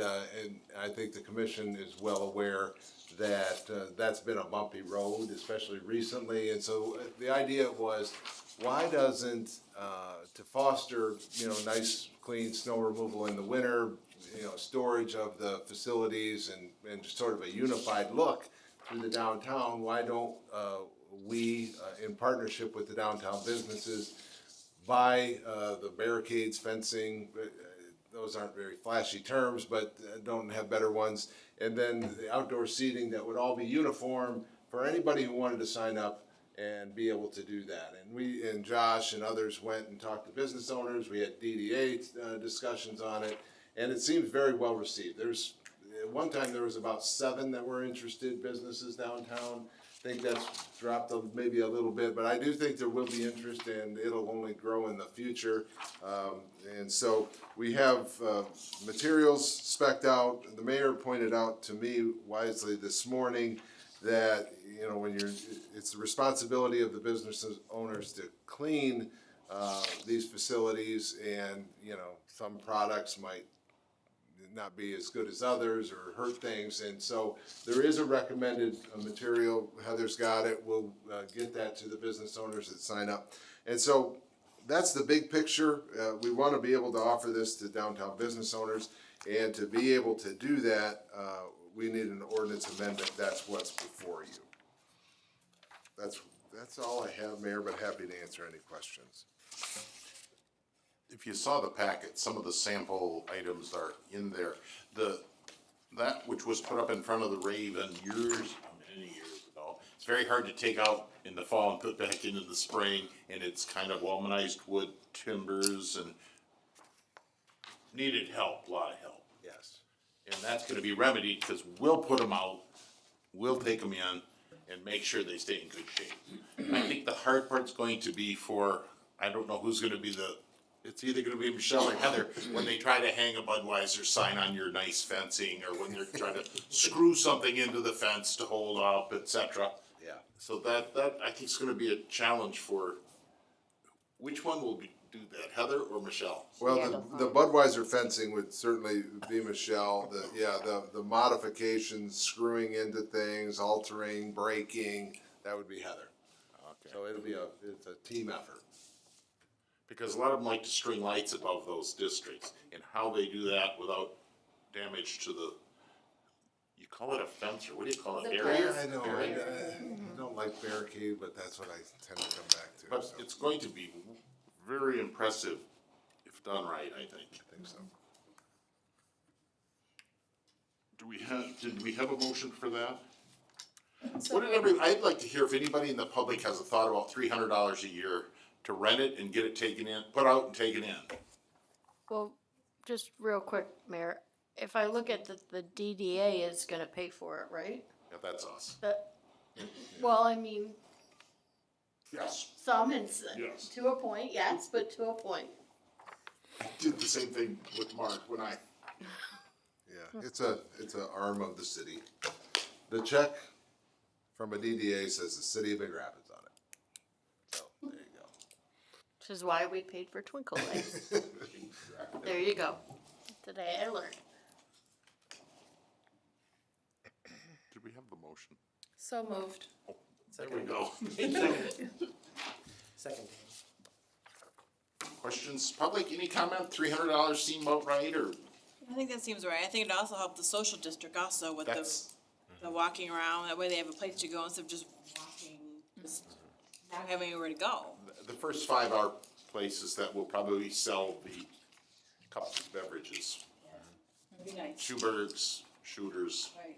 I think the commission is well aware that that's been a bumpy road, especially recently. And so the idea was, why doesn't, to foster, nice, clean snow removal in the winter, storage of the facilities and just sort of a unified look through the downtown, why don't we, in partnership with the downtown businesses, buy the barricades, fencing, those aren't very flashy terms, but don't have better ones, and then the outdoor seating that would all be uniform for anybody who wanted to sign up and be able to do that. And Josh and others went and talked to business owners, we had DDA discussions on it, and it seems very well received. At one time, there was about 7 that were interested, businesses downtown. I think that's dropped maybe a little bit, but I do think there will be interest and it'll only grow in the future. And so we have materials spec'd out. The mayor pointed out to me wisely this morning that, it's the responsibility of the business owners to clean these facilities, and, some products might not be as good as others or hurt things, and so there is a recommended material. Heather's got it. We'll get that to the business owners that sign up. And so that's the big picture. We want to be able to offer this to downtown business owners, and to be able to do that, we need an ordinance amendment, that's what's before you. That's all I have, Mayor, but happy to answer any questions. If you saw the packet, some of the sample items are in there. That which was put up in front of the Raven many years ago, it's very hard to take out in the fall and put back in the spring, and it's kind of womanized wood timbers and needed help, a lot of help. Yes. And that's gonna be remedied, cause we'll put them out, we'll take them in and make sure they stay in good shape. I think the hard part's going to be for, I don't know who's gonna be it's either gonna be Michelle or Heather, when they try to hang a Budweiser sign on your nice fencing, or when they're trying to screw something into the fence to hold up, et cetera. Yeah. So that I think is gonna be a challenge for, which one will do that, Heather or Michelle? Well, the Budweiser fencing would certainly be Michelle, the modifications, screwing into things, altering, breaking, that would be Heather. Okay. So it's a team effort. Because a lot of them like to string lights above those districts, and how they do that without damage to the, you call it a fence, or what do you call it, barrier? I know, Barrier? I don't like barricade, but that's what I tend to come back to, But so it's going to be very impressive if done right, I think. I think so. Did we have a motion for that? So I'd like to hear if anybody in the public has a thought about $300 a year to rent it and get it taken in, put out and taken in. Well, just real quick, Mayor, if I look at the DDA is gonna pay for it, right? Yeah, that's us. Well, I mean, Yes. some Yes. to a point, yes, but to a point. I did the same thing with Mark when I, Yeah, it's a arm of the city. The check from a DDA says the city of Big Rapids on it. So, there you go. Which is why we paid for Twinkle Lights. There you go. Today I learned. did we have the motion? So moved. There we go. Second. Questions, public, any comment, $300 seem about right, or I think that seems right. I think it also helped the social district also with that's, the walking around. That way they have a place to go instead of just walking, just not having anywhere to go. the first 5 are places that will probably sell the cups of beverages. It'd be nice. Schuberg's, Shooters, Right.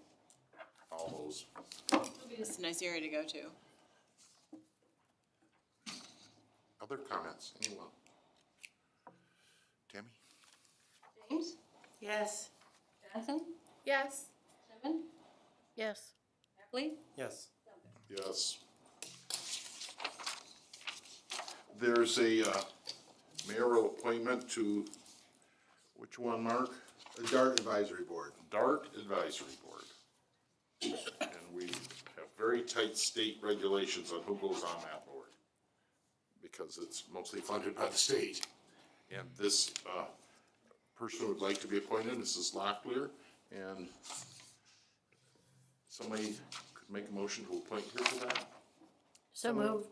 all those. It'd be just a nice area to go to. Other comments, anyone? Tammy? James, Yes. Johnson, Yes. Seven, Yes. Heffley, Yes. Yes. There's a mayoral appointment to, which one, Mark? The DART Advisory Board. DART Advisory Board. And we have very tight state regulations on who goes on that board, because it's mostly funded by the state. And this person would like to be appointed, Mrs. Locklear, and somebody could make a motion to appoint her to that. So moved.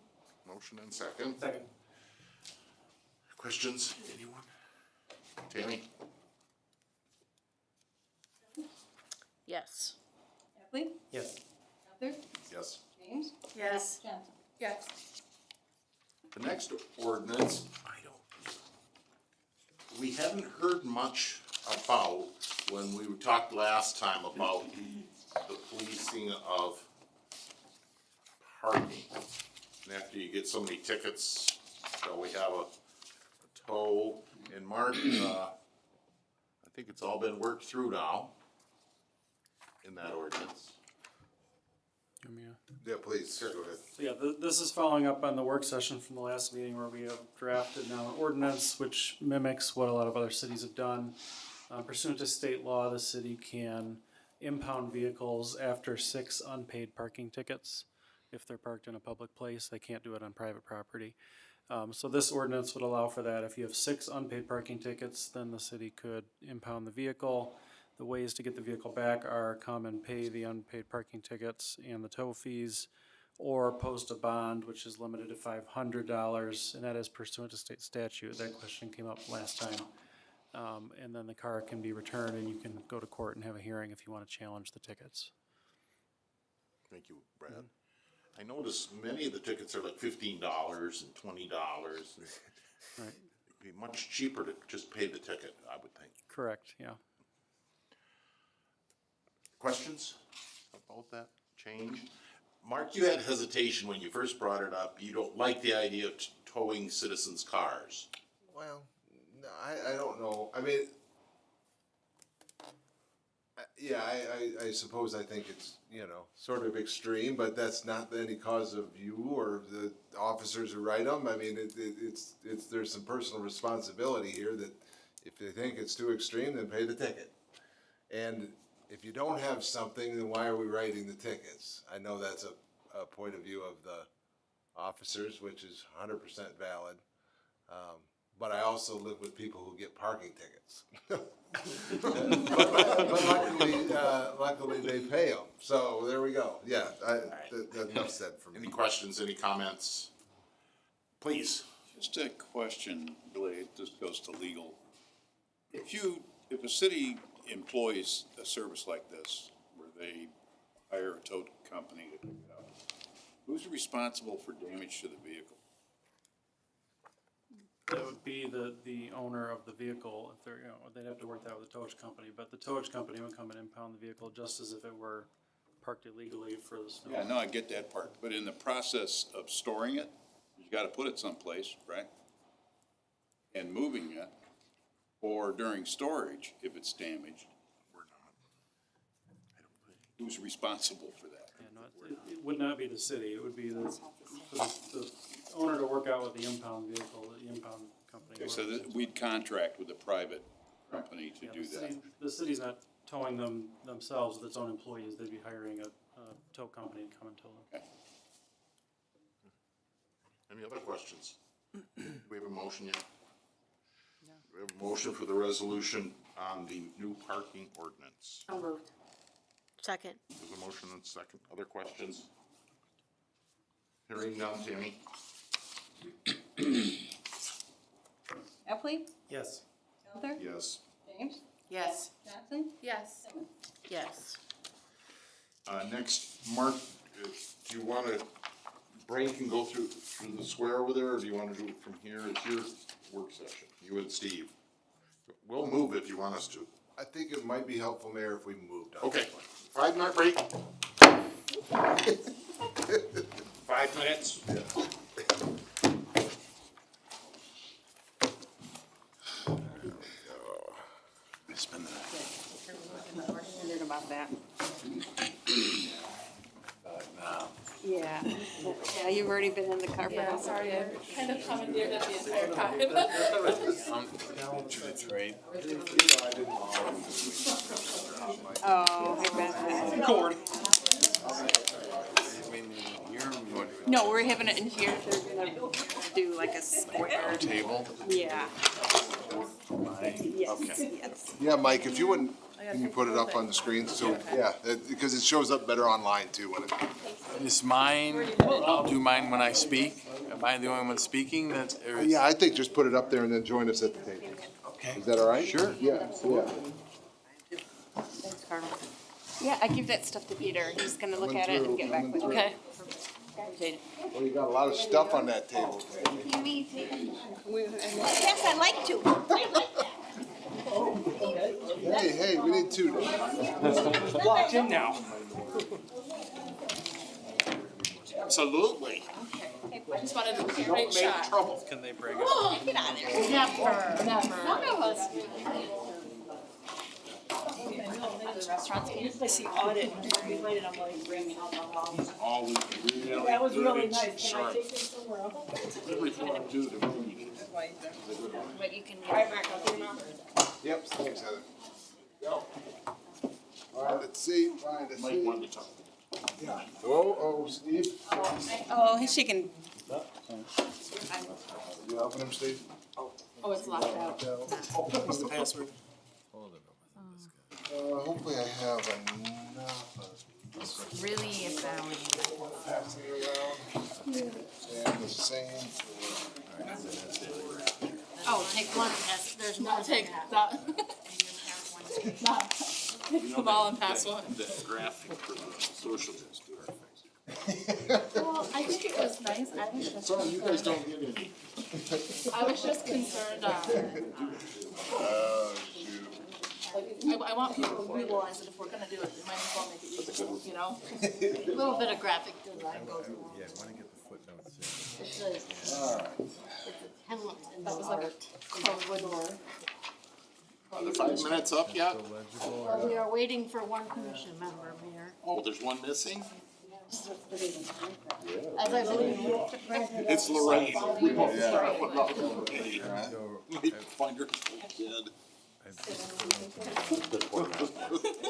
Motion and second. Second. Questions, anyone? Tammy? Yes. Heffley, Yes. Gunther, Yes. James, Yes. Johnson. Yes. The next ordinance, we haven't heard much about when we talked last time about the policing of parking. And after you get so many tickets, shall we have a tow? And Mark, I think it's all been worked through now in that ordinance. Yeah, please, Sure. go ahead. So yeah, this is following up on the work session from the last meeting where we have drafted now an ordinance which mimics what a lot of other cities have done. Pursuant to state law, the city can impound vehicles after 6 unpaid parking tickets. If they're parked in a public place, they can't do it on private property. So this ordinance would allow for that. If you have 6 unpaid parking tickets, then the city could impound the vehicle. The ways to get the vehicle back are come and pay the unpaid parking tickets and the tow fees, or post a bond, which is limited to $500, and that is pursuant to state statute. That question came up last time. and then the car can be returned and you can go to court and have a hearing if you want to challenge the tickets. Thank you, Brad. I noticed many of the tickets are like $15 and $20. Right. It'd be much cheaper to just pay the ticket, I would think. Correct, yeah. Questions about that change? Mark, you had hesitation when you first brought it up. You don't like the idea of towing citizens' cars. Well, no, I don't know. I mean, yeah, I suppose I think it's, sort of extreme, but that's not any cause of you or the officers who write them. I mean, there's some personal responsibility here that if they think it's too extreme, then pay the ticket. And if you don't have something, then why are we writing the tickets? I know that's a point of view of the officers, which is 100% valid. But I also live with people who get parking tickets. but luckily they pay them. So there we go. Yeah, that's enough said for me. Any questions, any comments? Please. Just a question, really, this goes to legal. If a city employs a service like this, where they hire a tow company to pick it up, who's responsible for damage to the vehicle? That would be the owner of the vehicle. If they're, they'd have to work that with the towage company, but the towage company would come and impound the vehicle just as if it were parked illegally for the snow. Yeah, no, I get that part, but in the process of storing it, you gotta put it someplace, right? And moving it, or during storage, if it's damaged, who's responsible for that? Yeah, no, it would not be the city. It would be the owner to work out with the impound vehicle, the impound company. Okay, so that we'd contract with a private company to Yeah, do that. The city's not towing them themselves with its own employees. They'd be hiring a tow company to come and tow them. Okay. Any other questions? Do we have a motion yet? No. We have a motion for the resolution on the new parking ordinance. So moved. Second. There's a motion and second. Other questions? Hearing none, Tammy? Epley? Yes. Gunther? Yes. James? Yes. Johnson? Yes. Yes. Next, Mark, do you wanna break and go through the square over there, or do you wanna do it from here? It's your work session, you and Steve. We'll move if you want us to. I think it might be helpful, Mayor, if we moved on. Okay, 5-minute break. 5 minutes. Wondered about that. Yeah. Yeah, you've already been in the car for Yeah, how sorry, I kind of commandeered it the entire time. Oh, I bet. No, we're having it in here. They're gonna do like a square table. Yeah. Yes, yes. Yeah, Mike, if you wouldn't, can you put it up on the screen? So, yeah, because it shows up better online too when it. Is mine, I'll do mine when I speak. Am I the only one speaking? That's, or is- Yeah, I think just put it up there and then join us at the table. Okay. Is that all right? Sure. Yeah, yeah. Thanks, Carmen. Yeah, I give that stuff to Peter. He's gonna look at it and get back with you. Okay. Well, you got a lot of stuff on that table. Yes, I like to. Hey, we need two. Locked in now. Absolutely. I just wanted to great shot. Trouble. Can they break it? Get out of there. Never, never. None of us. The restaurants can't. I see audit behind it, I'm like, bringing alcohol. Always really That was really good, nice, can I sharp. take this somewhere else? Every form too, the movie. But you can All right, get Mark, I'll take them out. Yep, thanks, Heather. All right, let's see, find a Mike seat. wanted to talk. Oh, Steve, Oh, he's shaking. you helping him, Steve? Oh, it's locked out. What's the password? Hopefully I have enough of this. Really, if I only. Passing it around. And the same for. Oh, take one and pass it, there's more than Take that. that, And your parent one. take them all and pass one. That graphic for the social district. Well, I think it was nice, I was just Sorry, you guys concerned, don't get any. I was just concerned, I want people to realize that if we're gonna do it, we might as well make it useful, you know? A little bit of graphic design goes along. Yeah, I wanna get the footnotes It's a, it's a talent in the That was like art. Are the 5 minutes up yet? Well, we are waiting for one commission member, Mayor. Oh, there's one missing? As I believe you. It's Lorraine. Yeah. Find her dead.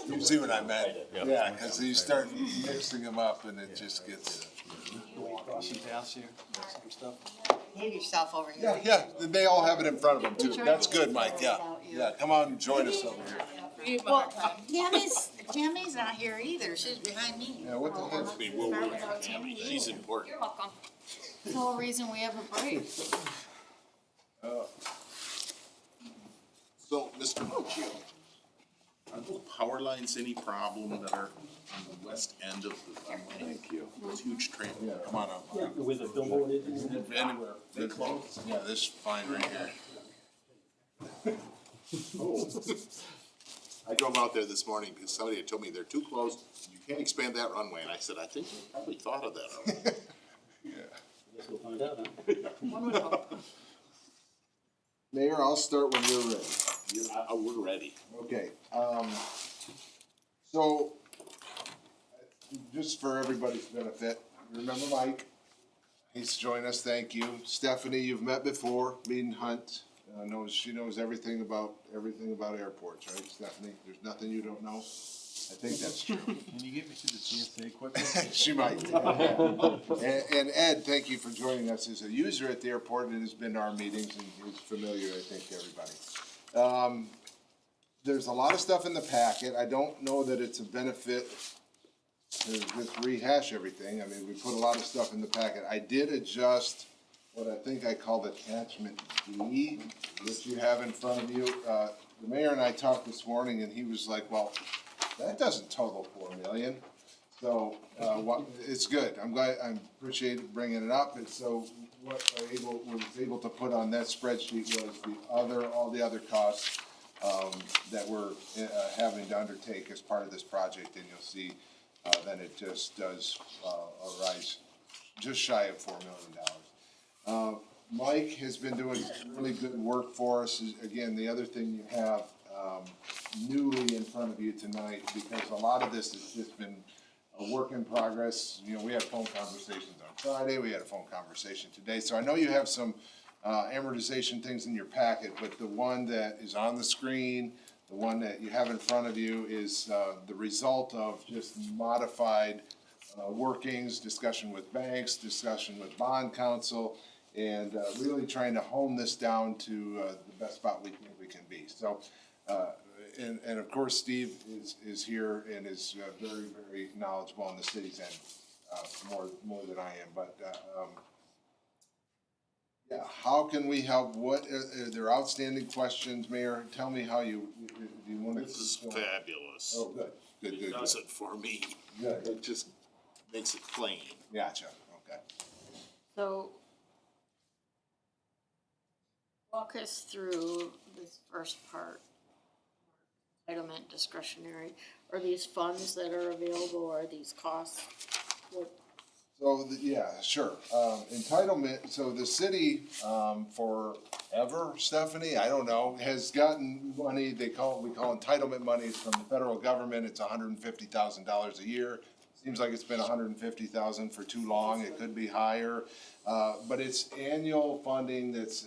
You see what I meant? Yeah, cause you start mixing them up and it just gets. Behave yourself over here. Yeah, they all have it in front of them too. That's good, Mike, yeah. Yeah, come on and join us over here. Give them a hard time. Tammy's not here either, she's behind me. Yeah, what the heck? I mean, we'll work for Tammy, she's important. You're welcome. That's the whole reason we have a break. So, Mr. Muccio, are those power lines any problem that are on the west end of the runway? Thank you. Those huge train, Come on up. With a billboard Anywhere. They close. Yeah, this is fine right here. I drove out there this morning because somebody had told me they're too close, you can't expand that runway, and I said, I think you probably thought of that already. Guess we'll find out, huh? One would hope. Mayor, I'll start when you're ready. We're ready. Okay, so, just for everybody's benefit, remember Mike? He's joined us, thank you. Stephanie, you've met before, Meaden Hunt, she knows everything about airports, right, Stephanie? There's nothing you don't know? I think that's true. Can you get me to the GSA quickly? She might. And Ed, thank you for joining us as a user at the airport and has been to our meetings and is familiar, I think, to everybody. There's a lot of stuff in the packet. I don't know that it's a benefit to just rehash everything. I mean, we put a lot of stuff in the packet. I did adjust what I think I called attachment D, which you have in front of you. The mayor and I talked this morning and he was like, well, that doesn't total 4 million. So, it's good. I'm glad, I appreciate bringing it up. And so what I was able to put on that spreadsheet was all the other costs, that we're, having to undertake as part of this project. And you'll see, then it just does, arise just shy of $4 million. Mike has been doing really good work for us. Again, the other thing you have, newly in front of you tonight, because a lot of this has just been a work in progress. You know, we had phone conversations on Friday, we had a phone conversation today, so I know you have some amortization things in your packet, but the one that is on the screen, the one that you have in front of you is the result of just modified workings, discussion with banks, discussion with bond counsel, and really trying to hone this down to the best spot we think we can be. So, and of course, Steve is here and is very, very knowledgeable on the city's end, more than I am, but, yeah, how can we help? What, are there outstanding questions, Mayor? Tell me how do you want to? This is fabulous. Oh, good. It does it for me. Good. It just makes it plain. Gotcha, okay. So, walk us through this first part. Entitlement discretionary, are these funds that are available, are these costs? What, So, yeah, sure. Entitlement, so the city, forever, Stephanie, I don't know, has gotten money, we call entitlement money from the federal government. It's $150,000 a year. Seems like it's been $150,000 for too long. It could be higher. But it's annual funding that's,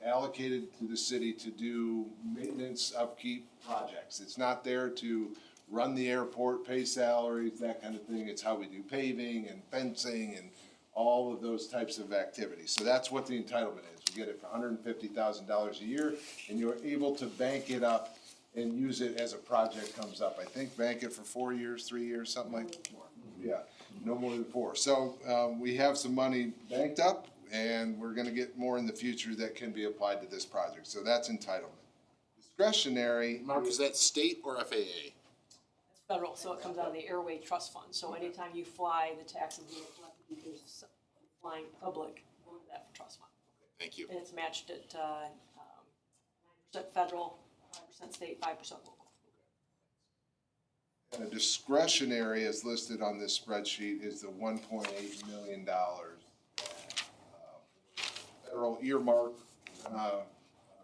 allocated to the city to do maintenance, upkeep projects. It's not there to run the airport, pay salaries, that kind of thing. It's how we do paving and fencing and all of those types of activities. So that's what the entitlement is. We get it for $150,000 a year, and you're able to bank it up and use it as a project comes up. I think bank it for 4 years, 3 years, something like that. Yeah, no more than 4. So, we have some money banked up, and we're gonna get more in the future that can be applied to this project, so that's entitlement. Discretionary, Mark, is that state or FAA? It's federal, so it comes out of the Airway Trust Fund, so anytime you fly, the taxes you collect because flying public, go to that trust fund. Thank you. And it's matched at, 9% federal, 5% state, 5% local. and a discretionary as listed on this spreadsheet is the $1.8 million. Federal earmark,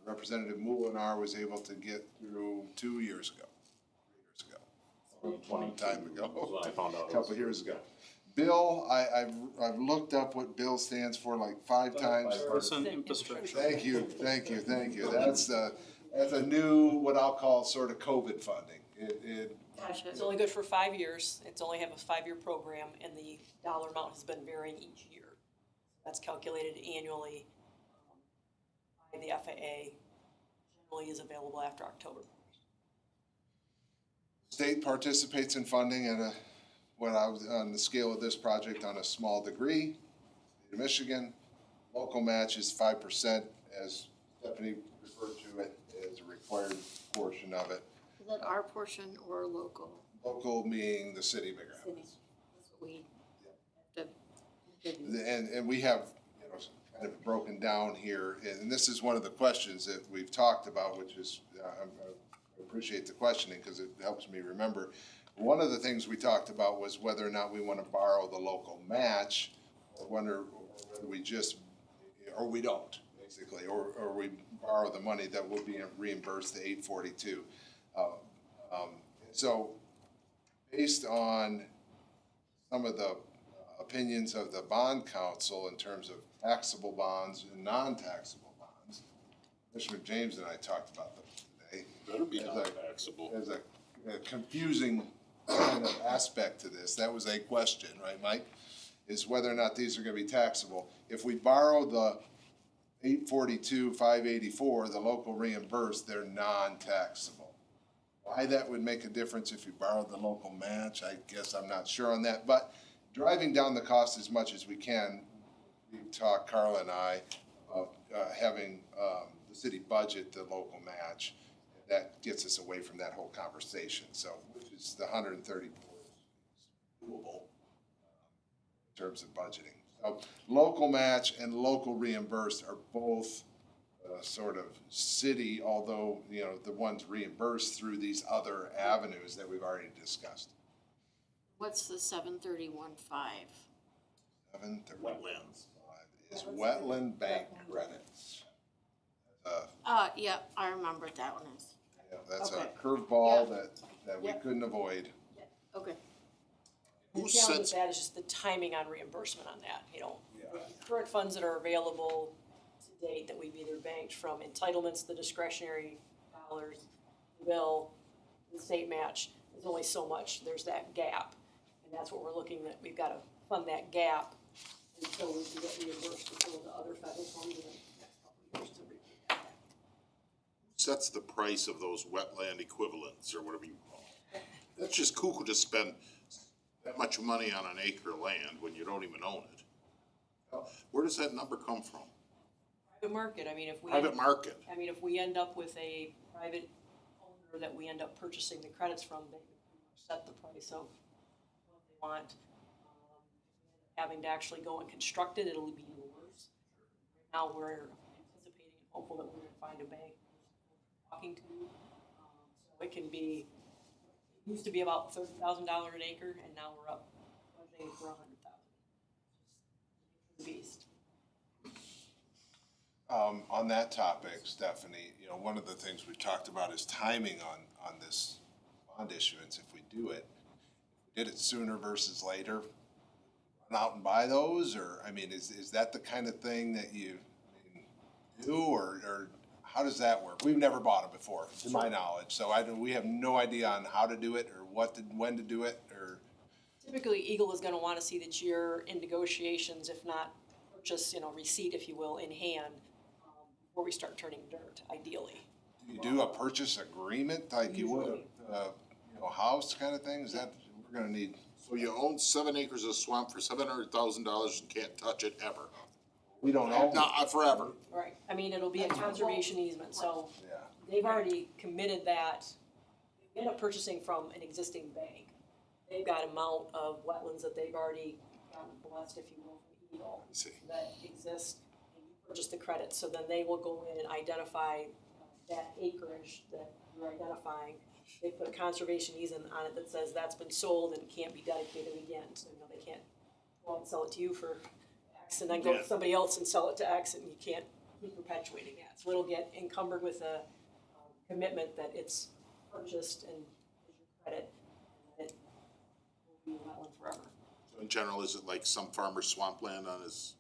Representative Molinar was able to get through 2 years ago, 3 years ago. A long time ago. That's when I found out. A couple years ago. Bill, I've looked up what Bill stands for like 5 times. Bipartisan infrastructure. Thank you. That's a new, what I'll call sort of COVID funding. It's only good for 5 years, it's only have a 5-year program, and the dollar amount has been varying each year. That's calculated annually by the FAA, generally is available after October. State participates in funding at a, what I was, on the scale of this project, on a small degree. State of Michigan, local match is 5%, as Stephanie referred to it, as a required portion of it. Is that our portion or local? Local being the city of Big Rapids. That's what we have to. And we have, you know, kind of broken down here, and this is one of the questions that we've talked about, which is, I appreciate the questioning, because it helps me remember. One of the things we talked about was whether or not we want to borrow the local match, or whether we just, or we don't, basically, or we borrow the money that will be reimbursed, the 842. So, based on some of the opinions of the bond council in terms of taxable bonds and non-taxable bonds, Commissioner James and I talked about them today. Better be non-taxable. As a confusing kind of aspect to this, that was a question, right, Mike? Is whether or not these are gonna be taxable. If we borrow the 842, 584, the local reimbursed, they're non-taxable. Why that would make a difference if you borrowed the local match, I guess I'm not sure on that, but driving down the cost as much as we can, we talked, Carla and I, about having the city budget the local match. That gets us away from that whole conversation, so, which is the 134 is doable in terms of budgeting. So, local match and local reimbursed are both sort of city, although, you know, the ones reimbursed through these other avenues that we've already discussed. What's the 731.5? 731.5 is wetland bank credits. Yeah, I remembered that one is. Yeah, that's a Okay. curveball Yeah. that we couldn't avoid. Okay. The Who challenge with sets, that is just the timing on reimbursement on that, you know. The current funds that are available to date that we've either banked from entitlements, the discretionary dollars, the bill, the state match, there's only so much, there's that gap. And that's what we're looking at, we've gotta fund that gap until we can get reimbursed with some of the other federal funds in the next couple of years to repay that. sets the price of those wetland equivalents, or whatever you call them? That's just cuckoo to spend that much money on an acre of land when you don't even own it. Where does that number come from? Private market, I mean, if we. Private market. I mean, if we end up with a private owner that we end up purchasing the credits from, they can pretty much set the price of what they want. Having to actually go and construct it, it'll be even worse. Right now, we're anticipating and hopeful that we're gonna find a bank we're talking to. So it can be, it used to be about $30,000 an acre, and now we're up, budgeting for $100,000. Beast. On that topic, Stephanie, you know, one of the things we've talked about is timing on this bond issuance, if we do it. If we did it sooner versus later, run out and buy those, or, I mean, is that the kind of thing that you do, or how does that work? We've never bought it before, to my knowledge, so we have no idea on how to do it, or when to do it, or. Typically, Eagle is gonna wanna see that you're in negotiations, if not purchase, you know, receipt, if you will, in hand, before we start turning dirt, ideally. Do you do a purchase agreement like you would a house kind of thing? Is that, we're gonna need, So you own 7 acres of swamp for $700,000 and can't touch it ever. We don't know. Not forever. Right, I mean, it'll be a conservation easement, so Yeah. they've already committed that. They end up purchasing from an existing bank. They've got amount of wetlands that they've already gotten blessed, if you will, from Eagle. see. That exist, and you purchase the credit, so then they will go in and identify that acreage that you're identifying. They put a conservation easement on it that says that's been sold and can't be dedicated again, so you know, they can't go out and sell it to you for X and then go to somebody else and sell it to X, and you can't keep perpetuating that. So it'll get encumbered with a commitment that it's purchased and is your credit, and that it will be a wetland forever. In general, is it like some farmer's swampland on his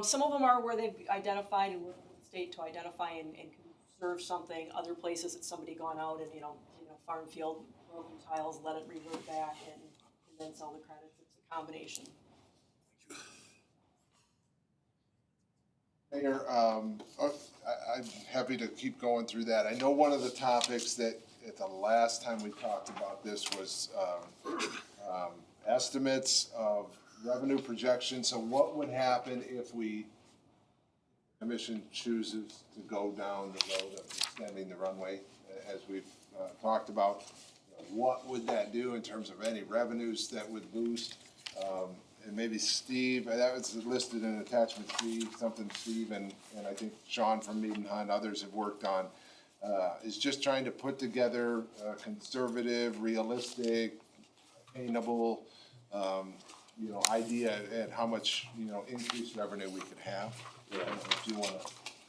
Some of them are where they've identified and worked with the state to identify and conserve something. Other places it's somebody gone out and, farm field, broken tiles, let it revert back and then sell the credits. It's a combination. Mayor, I'm happy to keep going through that. I know one of the topics that at the last time we talked about this was estimates of revenue projections. So what would happen if commission chooses to go down the road of extending the runway, as we've talked about? What would that do in terms of any revenues that would boost? And maybe Steve, that was listed in attachment C, something Steve and I think Sean from Mead and Hunt, others have worked on, is just trying to put together a conservative, realistic, attainable, idea at how much, increased revenue we could have. I don't know if you wanna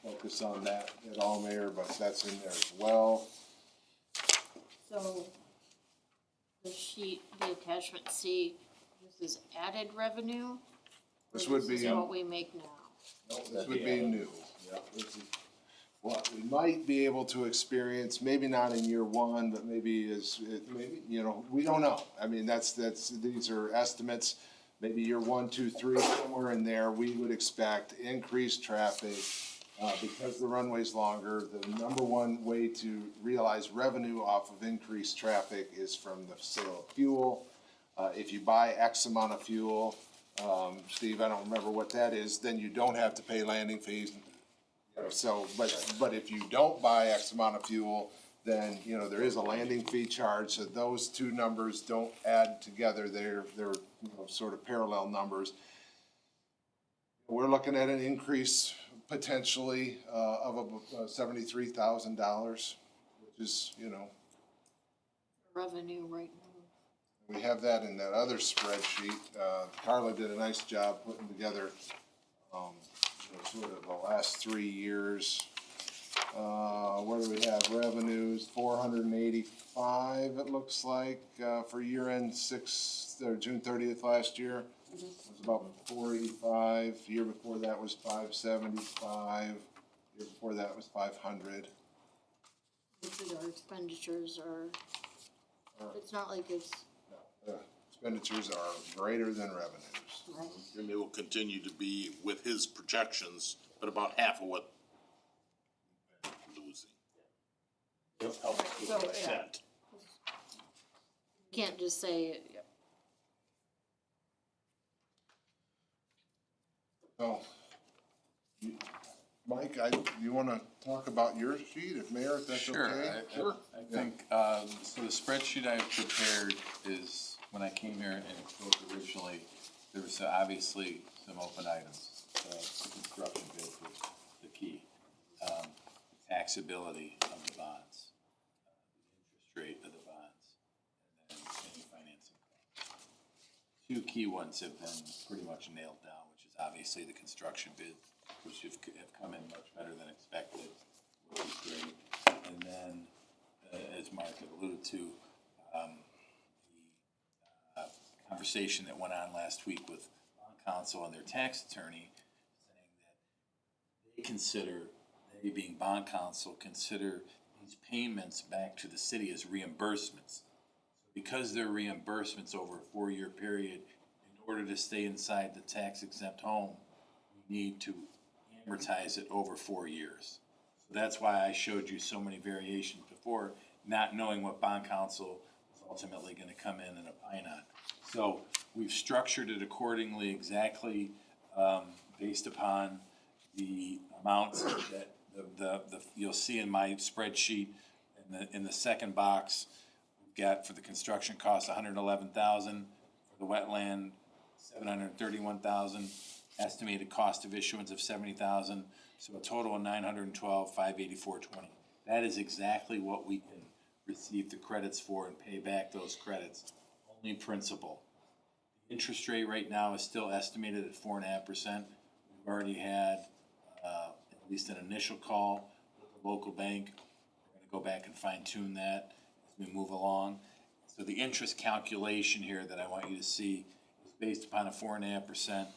focus on that at all, Mayor, but that's in there as well. So the sheet, the attachment C, this is added revenue? This Or would This be, is what we make now. this would be new. This is what we might be able to experience, maybe not in year one, but maybe we don't know. I mean, these are estimates. Maybe year 1, 2, 3, somewhere in there, we would expect increased traffic, because the runway's longer. The number one way to realize revenue off of increased traffic is from the sale of fuel. If you buy X amount of fuel, Steve, I don't remember what that is, then you don't have to pay landing fees. So, but if you don't buy X amount of fuel, then, there is a landing fee charge, so those two numbers don't add together, they're sort of parallel numbers. We're looking at an increase potentially, of $73,000, which is, Revenue right now. we have that in that other spreadsheet. Carla did a nice job putting together, sort of the last 3 years. Where do we have revenues? 485, it looks like, for year end June 30th last year. It was about 485. Year before that was 575. Year before that was 500. Our expenditures are, it's not like it's, Expenditures are greater than revenues. and it will continue to be with his projections, but about half of what we're losing. It'll help to So, an yeah. extent. you can't just say, So, Mike, you wanna talk about your sheet, Mayor, if that's okay? Sure, I think, so the spreadsheet I prepared is, when I came here and spoke originally, there was obviously some open items. The construction bid was the key. Taxability of the bonds, the interest rate of the bonds, and then any financing costs. Two key ones have been pretty much nailed down, which is obviously the construction bid, which have come in much better than expected, which is great. And then, as Mark had alluded to, the conversation that went on last week with bond counsel and their tax attorney, saying that they consider, they being bond counsel, consider these payments back to the city as reimbursements. Because they're reimbursements over a 4-year period, in order to stay inside the tax exempt home, we need to amortize it over 4 years. So that's why I showed you so many variations before, not knowing what bond counsel is ultimately gonna come in and opine on. So we've structured it accordingly, exactly based upon the amounts that you'll see in my spreadsheet in the second box. We've got for the construction cost, $111,000, for the wetland, $731,000, estimated cost of issuance of $70,000, so a total of $912,584.20. That is exactly what we can receive the credits for and pay back those credits, only principal. The interest rate right now is still estimated at 4.5%. We've already had at least an initial call with the local bank. We're gonna go back and fine tune that as we move along. So the interest calculation here that I want you to see is based upon a 4.5%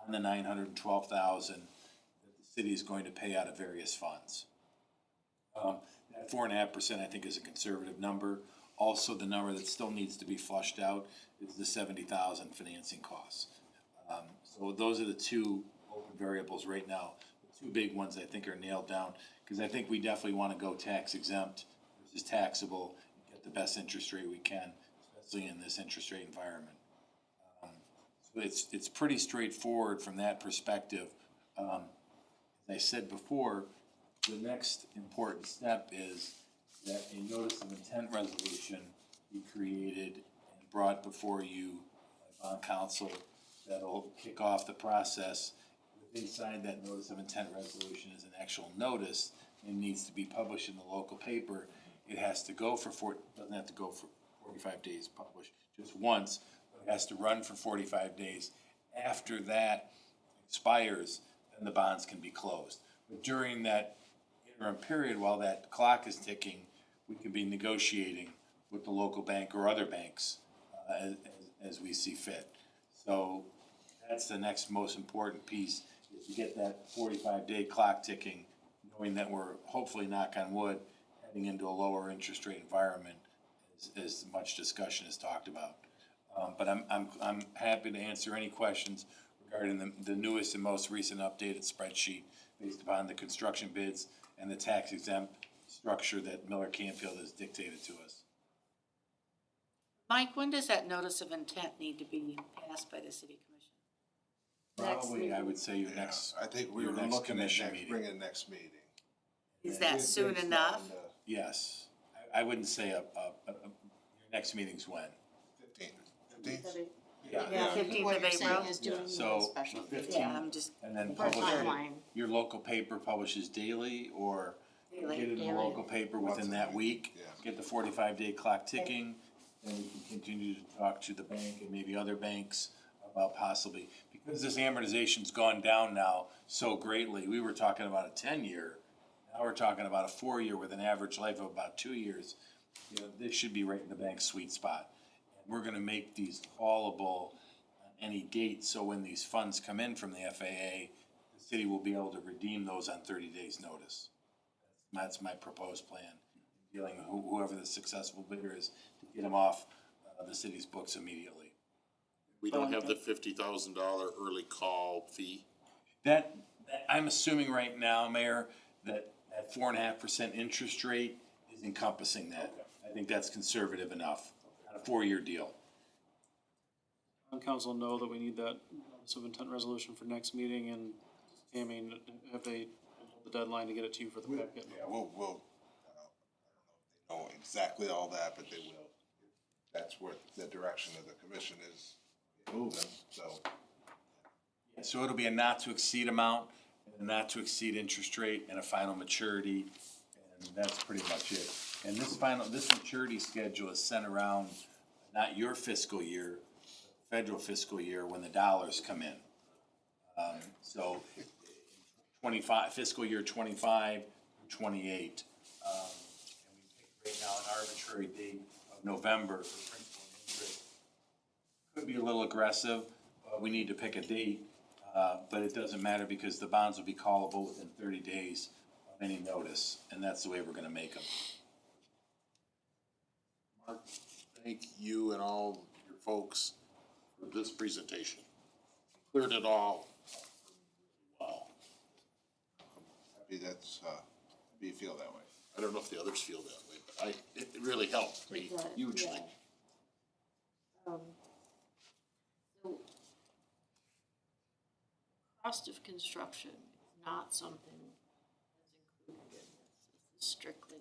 on the $912,000 that the city is going to pay out of various funds. That 4.5% I think is a conservative number. Also, the number that still needs to be flushed out is the $70,000 financing costs. So those are the two open variables right now. The two big ones I think are nailed down, because I think we definitely want to go tax exempt versus taxable and get the best interest rate we can, especially in this interest rate environment. So it's pretty straightforward from that perspective. As I said before, the next important step is that a notice of intent resolution be created and brought before you by bond council that'll kick off the process. Inside that notice of intent resolution is an actual notice and needs to be published in the local paper. It has to go for doesn't have to go for 45 days published just once, but it has to run for 45 days. After that expires, then the bonds can be closed. But during that interim period, while that clock is ticking, we can be negotiating with the local bank or other banks as we see fit. So that's the next most important piece, is to get that 45-day clock ticking, knowing that we're hopefully, knock on wood, heading into a lower interest rate environment as much discussion is talked about. But I'm happy to answer any questions regarding the newest and most recent updated spreadsheet based upon the construction bids and the tax exempt structure that Miller Canfield has dictated to us. Mike, when does that notice of intent need to be passed by the city commission? Probably, I would say your next, I think we your were next looking at commission next, meeting. bringing next meeting. Is that soon Based enough? on, Yes, I wouldn't say your next meeting's when. 15th? Yeah, 15th What of you're saying April. is doing the So special. 15, Yeah, I'm just, and then First publish it. line. Your local paper publishes daily, or Daily. get it in the Daily. local paper within that week. Yeah. Get the 45-day clock ticking, and we can continue to talk to the bank and maybe other banks about possibly, because this amortization's gone down now so greatly. We were talking about a 10-year, now we're talking about a 4-year with an average life of about 2 years. You know, this should be right in the bank's sweet spot. And we're gonna make these callable on any date, so when these funds come in from the FAA, the city will be able to redeem those on 30 days' notice. That's my proposed plan, dealing with whoever the successful bidder is, to get them off the city's books immediately. We don't have the $50,000 early call fee. That, I'm assuming right now, Mayor, that 4.5% interest rate is encompassing that. I think that's conservative enough, on a 4-year deal. Council know that we need that notice of intent resolution for next meeting, and I mean, have they the deadline to get it to you for the packet? Yeah, we'll, I don't know if they know exactly all that, but they will. That's where the direction of the commission is moving, so. So it'll be a not to exceed amount, and a not to exceed interest rate, and a final maturity, and that's pretty much it. And this maturity schedule is sent around, not your fiscal year, federal fiscal year, when the dollars come in. So 25, fiscal year 25, 28. And we picked right now an arbitrary date of November for principal and interest. Could be a little aggressive, but we need to pick a date. But it doesn't matter, because the bonds will be callable within 30 days of any notice, and that's the way we're gonna make them. Mark, thank you and all your folks for this presentation. Cleared it all well. Happy that's, happy you feel that way. I don't know if the others feel that way, but it really helped me It does, hugely. yeah. So cost of construction is not something that's included in this. This is strictly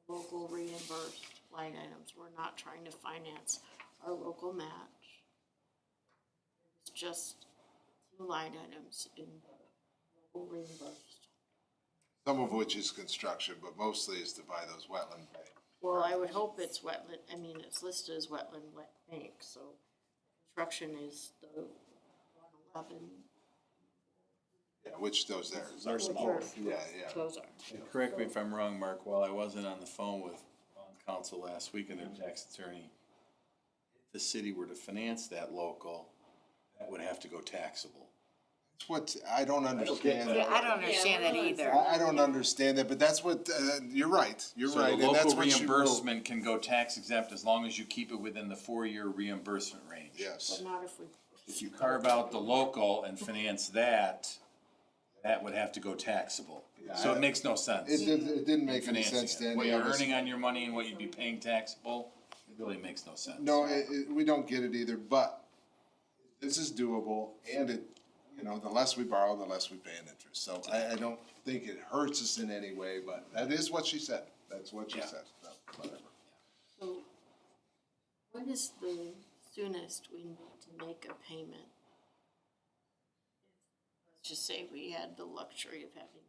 local reimbursed line items. We're not trying to finance our local match. It's just two line items in local reimbursed. Some of which is construction, but mostly is to buy those wetland banks. Well, I would hope it's wetland, I mean, it's listed as wetland wet bank, so construction is the 111. Yeah, which those there. There's both. Yeah, yeah. Those are. And correct me if I'm wrong, Mark, while I wasn't on the phone with bond counsel last week and their tax attorney, if the city were to finance that local, that would have to go taxable. It's what, I don't understand. Yeah, I don't understand that either. I don't understand that, but that's what, you're right, you're So right, the and that's local what you wrote. reimbursement can go tax exempt as long as you keep it within the 4-year reimbursement range. Yes. But not if we. If you carve out the local and finance that, that would have to go taxable. So it makes no sense. It didn't make any Financing sense to it. any What you're of us. earning on your money and what you'd be paying taxable, it really makes no sense. No, we don't get it either, but this is doable, and it, you know, the less we borrow, the less we pay in interest. So I don't think it hurts us in any way, but that is what she said. That's what she said, so, whatever. So, when is the soonest we need to make a payment? Let's just say we had the luxury of having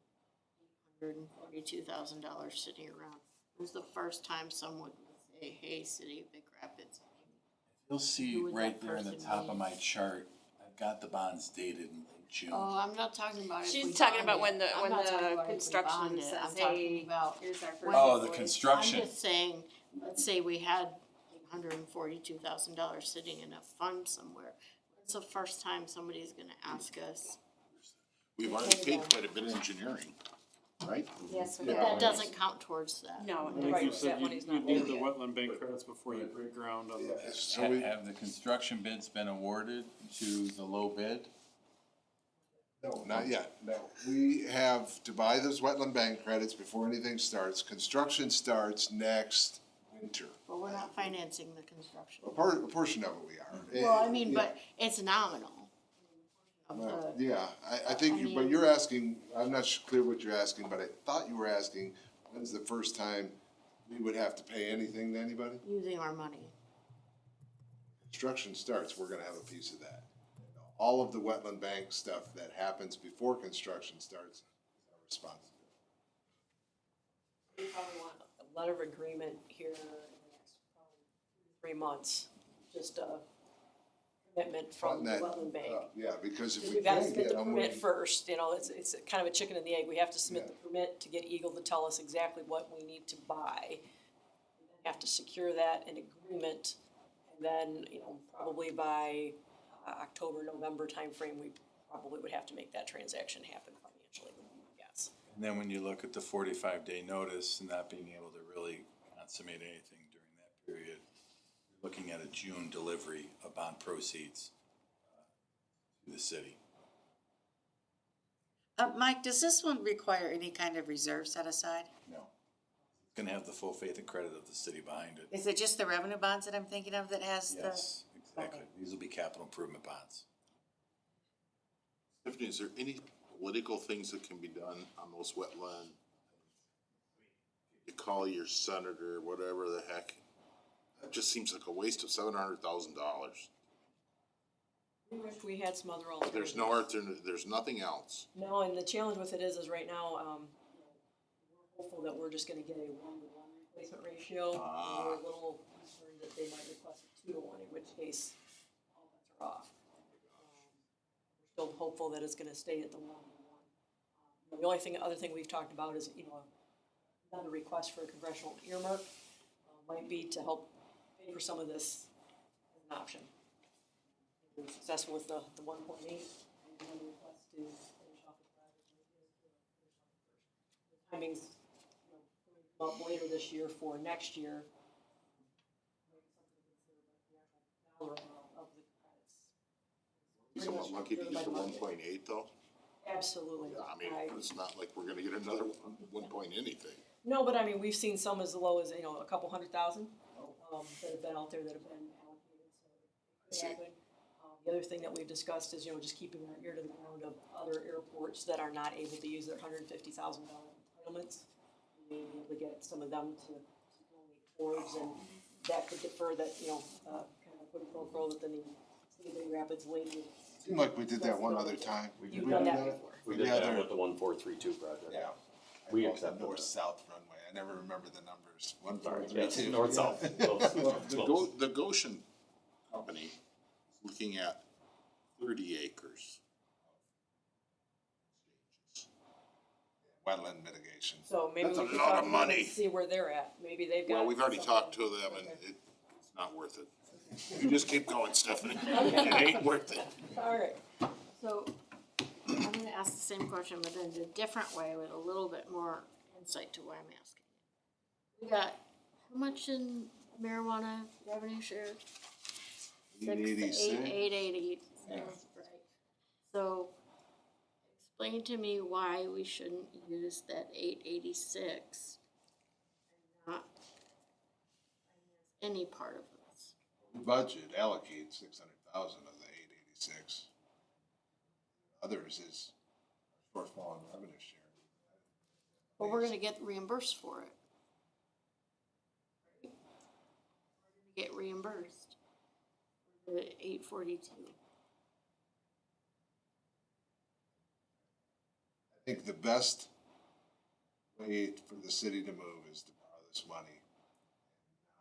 $842,000 sitting around. When's the first time someone would say, hey, City of Big Rapids? You'll see Who would right that there in the person top be? of my chart, I've got the bonds dated in late June. Oh, I'm not talking about if we She's talking bond about it. when the- I'm when not the talking about if we construction bond it. says, I'm talking hey, about. here's our first when- Oh, the construction. I'm just saying, let's say we had $842,000 sitting in a fund somewhere. It's the first time somebody's gonna ask us. We've already paid quite a bit of engineering, right? Yes, But that doesn't count towards that. No, I think you right, said that money's you not need there the yet. wetland bank credits before you break ground on the. So we, Have the construction bids been awarded to the low bid? no, not yet, no. We have to buy those wetland bank credits before anything starts. Construction starts next winter. But we're not financing the construction. A portion of it we are. Well, I mean, Yeah. but it's nominal. Of Well, the, yeah, I think, but you're asking, I'm not clear what you're asking, but I thought you were asking, when's the first time we would have to pay anything to anybody? using our money. Construction starts, we're gonna have a piece of that. All of the wetland bank stuff that happens before construction starts is our responsibility. We probably want a letter of agreement here in the next probably 3 months, just a commitment from the That, wetland bank. Yeah, because if we We've gotta can't submit get the them, permit first, you know, it's kind of a chicken and the egg, we have to submit Yeah. the permit to get Eagle to tell us exactly what we need to buy. We then have to secure that in agreement, and then, you know, probably by October, November timeframe, we probably would have to make that transaction happen financially, yes. And then when you look at the 45-day notice and not being able to really consummate anything during that period, you're looking at a June delivery of bond proceeds to the city. Mike, does this one require any kind of reserve set aside? No. It's gonna have the full faith and credit of the city behind it. Is it just the revenue bonds that I'm thinking of that has the? Yes, exactly. These will be capital improvement bonds. Tiffany, is there any political things that can be done on those wetland? You call your senator, whatever the heck, that just seems like a waste of $700,000. We wish we had some other alternatives. There's no alternative, there's nothing else. No, and the challenge with it is right now, we're hopeful that we're just gonna get a 1-to-1 replacement ratio. Ah. We're a little concerned that they might request a 2-to-1, in which case all bets are off. We're still hopeful that it's gonna stay at the 1-to-1. The only other thing we've talked about is, you know, another request for a congressional earmark, might be to help pay for some of this as an option. We were successful with the 1.8, and then the request to finish off the project. The timing's, you know, going to come up later this year for next year. Dollar amount of the credits. Is someone lucky to get the 1.8 though? Absolutely. Yeah, I mean, it's not like we're gonna get another one point anything. No, but I mean, we've seen some as low as, you know, a couple $100,000, that have been out there that have been allocated, so it See. could happen. The other thing that we've discussed is, just keeping our ear to the ground of other airports that are not able to use their $150,000 entitlements. Being able to get some of them to donate towards, and that could defer that, kind of quid pro quo that the City of Big Rapids waited. Seemed like we did that one other time. You've done that before. We did that with the 1432 project. Yeah. We I call it accepted north-south runway. I never remember the numbers. One, Sorry, three, yes, two. north-south. The Goshen company is looking at 30 acres. Wetland mitigation. So maybe we That's a could lot talk of to them and money. see where they're at. Maybe they've got. Well, we've already something. talked to them and it's not worth it. You just keep going, Stephanie. It ain't worth it. All right. So, I'm gonna ask the same question, but in a different way with a little bit more insight to why I'm asking. We got, how much in marijuana revenue share? 886. 880, right. So, explain to me why we shouldn't use that 886 and not finance any part of this. Budget allocate 600,000 of the 886. Others is shortfall in revenue share. But we're gonna get reimbursed for it. Right? We're gonna get reimbursed for the 842. I think the best way for the city to move is to borrow this money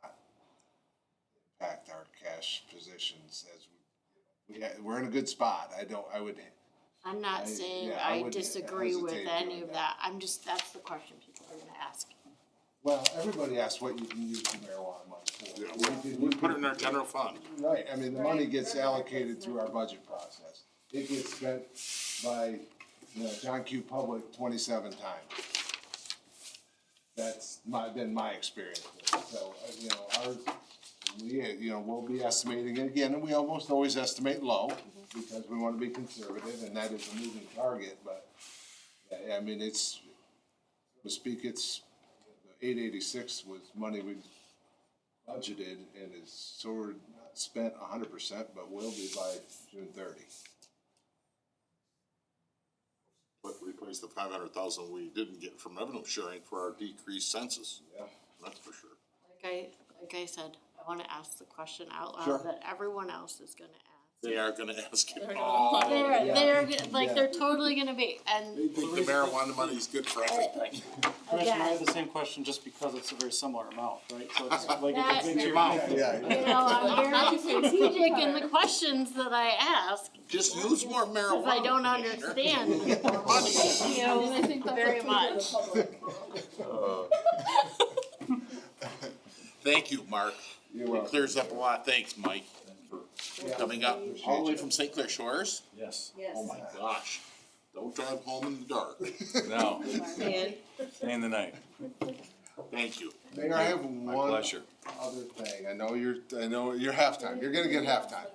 and not impact our cash positions as we're in a good spot. I'm not saying yeah, I I would disagree with hesitate any doing of that. That's the question people are gonna ask. Well, everybody asks what you can use the marijuana money for. We put it in our general fund. Right, I mean, the money gets allocated through our budget process. It gets spent by, John Q. Public 27 times. That's been my experience with it. So, we'll be estimating it again, and we almost always estimate low because we wanna be conservative, and that is a moving target, but, I mean, so to speak, it's, 886 was money we budgeted and is sort of not spent 100%, but will be by June 30. But replace the 500,000 we didn't get from revenue sharing for our decreased census. Yeah. That's for sure. Like I said, I wanna ask the question out loud Sure. that everyone else is gonna ask. They are gonna ask it. They're totally gonna be, and They think the marijuana money is good for everything. Commissioner, I have the same question just because it's a very similar amount, right? So it's like That- it's your mouth. I'm very strategic in the questions that I ask, Just use more marijuana. cause I don't understand you very much. Thank you, Mark. You're It welcome. clears up a lot. Thanks, Mike, for coming up all the way from St. Clair Shores. Yes. Oh my gosh. Don't drive home in the dark. No, And stay in the night. Thank you. Mayor, I have My one pleasure. other thing. I know you're halftime. You're gonna get halftime.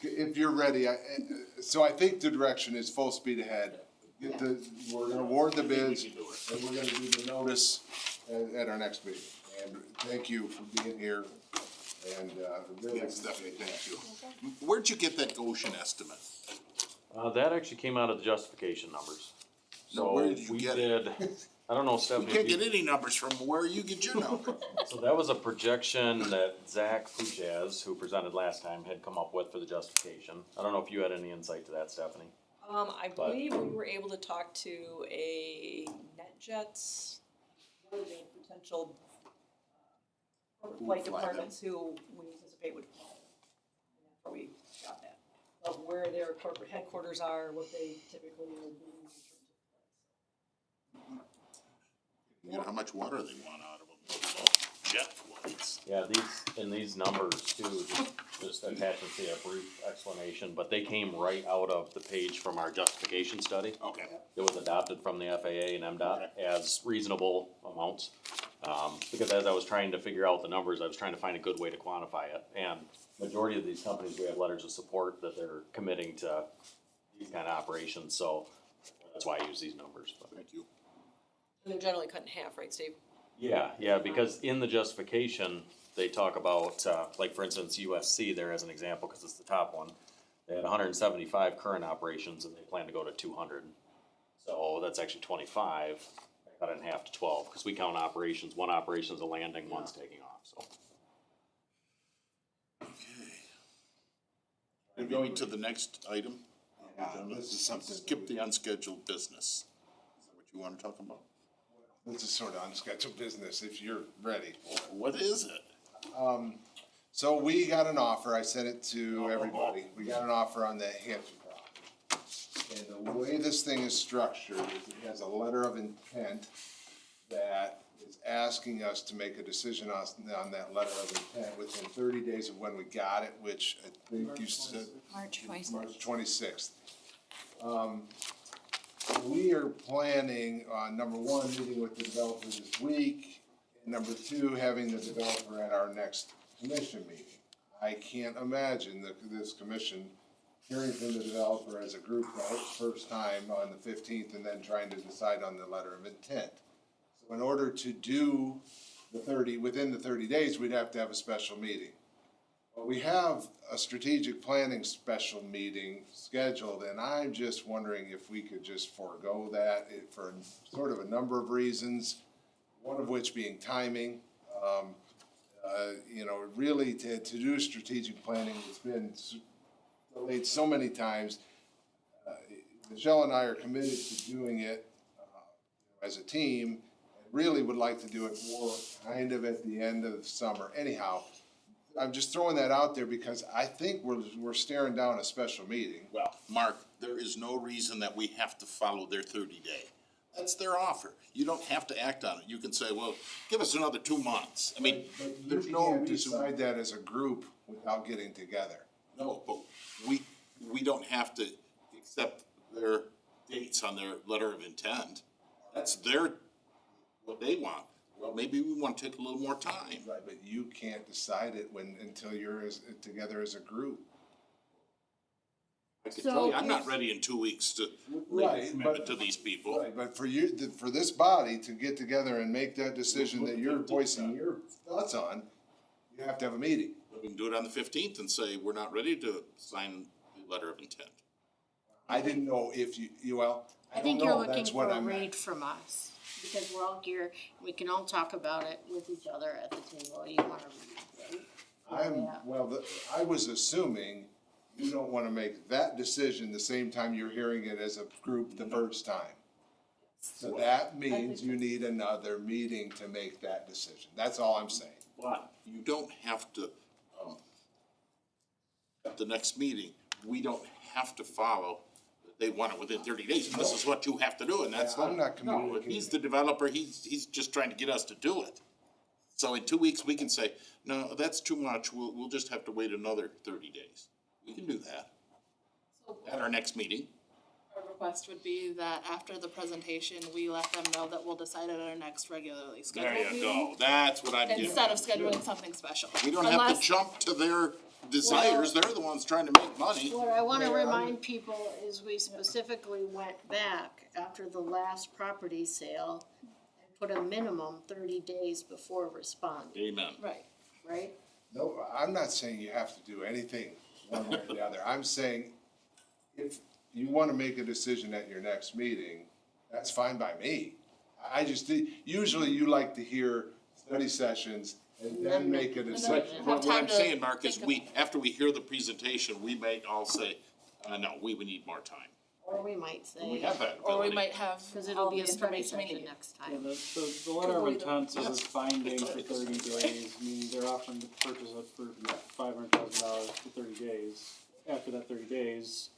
If you're ready, so I think the direction is full speed ahead. We're gonna award the bids, and we're gonna do the notice at our next meeting. And thank you for being here, and, really. Yes, definitely, thank you. Where'd you get that Goshen estimate? That actually came out of the justification numbers. No, So where did you we get did, I don't know, We Stephanie. can't if you- get any numbers from where you get your number. So that was a projection that Zach Fuchs, who presented last time, had come up with for the justification. I don't know if you had any insight to that, Stephanie. I believe we were able to talk to a NetJets, one of the potential flight departments who we anticipate would fly. And that's where we got that, of where their corporate headquarters are, what they typically are doing in terms of flights. You know how much water they want out of them. Jet flights. Yeah, these numbers too, just attaching to a brief explanation, but they came right out of the page from our justification study. Okay. It was adopted from the FAA and MDOT as reasonable amounts. Because as I was trying to figure out the numbers, I was trying to find a good way to quantify it. And majority of these companies, we have letters of support that they're committing to these kind of operations, so that's why I use these numbers. But Thank you. And they're generally cut in half, right, Steve? yeah, because in the justification, they talk about, like for instance, USC there as an example, cause it's the top one. They had hundred and 75 current operations and they plan to go to 200. So that's actually 25, cut it in half to 12, cause we count operations, one operation's a landing, one's taking off, so. We're going to the next item. this is something that Skip the unscheduled business. Is that what you wanna talk about? This is sort of unscheduled business, if you're ready. What is it? So we got an offer, I sent it to everybody, we got an offer on the Hampton property. And the way this thing is structured is it has a letter of intent that is asking us to make a decision on that letter of intent within 30 days of when we got it, which I think you said. March 26th. March 26th. We are planning on, number one, meeting with the developer this week, and number two, having the developer at our next commission meeting. I can't imagine this commission hearing from the developer as a group the first time on the 15th and then trying to decide on the letter of intent. So in order to do within the 30 days, we'd have to have a special meeting. Well, we have a strategic planning special meeting scheduled, and I'm just wondering if we could just forego that for sort of a number of reasons, one of which being timing. Really to do strategic planning, it's been delayed so many times. Michelle and I are committed to doing it as a team, and really would like to do it more kind of at the end of the summer. Anyhow, I'm just throwing that out there because I think we're staring down a special meeting. Well, Mark, there is no reason that we have to follow their 30-day. That's their offer. You don't have to act on it. You can say, well, give us another 2 months. I mean, there's You no can't reason. decide that as a group without getting together. No, but we don't have to accept their dates on their letter of intent. That's what they want. Well, maybe we want to take a little more time. Right, but you can't decide it until you're together as a group. I can tell you, I'm not ready in 2 weeks to make a commitment to these people. Right, but for for this body to get together and make that decision that you're voicing your thoughts on, you have to have a meeting. We can do it on the 15th and say, we're not ready to sign the letter of intent. I didn't know if I think you're looking for a read from us, because we're all here, we can all talk about it with each other at the table, you wanna read, right? I was assuming you don't wanna make that decision the same time you're hearing it as a group the first time. So that means you need another meeting to make that decision, that's all I'm saying. But you don't have to, at the next meeting, we don't have to follow, they want it within 30 days, and this is what you have to do, and that's. I'm not No, communicating. he's the developer, he's just trying to get us to do it. So in 2 weeks, we can say, no, that's too much, we'll just have to wait another 30 days. We can do that at our next meeting. Our request would be that after the presentation, we let them know that we'll decide at our next regularly scheduled There meeting. you go, that's what I'm getting. Instead of scheduling something special. We don't have to Unless- jump to their desires, they're the ones trying to make money. What I wanna remind people is we specifically went back after the last property sale and put a minimum 30 days before responding, Amen. Right. right? No, I'm not saying you have to do anything one way or the other. I'm saying if you wanna make a decision at your next meeting, that's fine by me. Usually you like to hear study sessions and then make a decision. What I'm saying, Mark, is after we hear the presentation, we may all say, no, we would need more time. Or we might say. We have that Or we ability. might have Cause it'll all be the a study information we session need. next Yeah, time. the letter of intent is binding for 30 days, meaning they're offering to purchase it for $500,000 for 30 days. After that 30 days,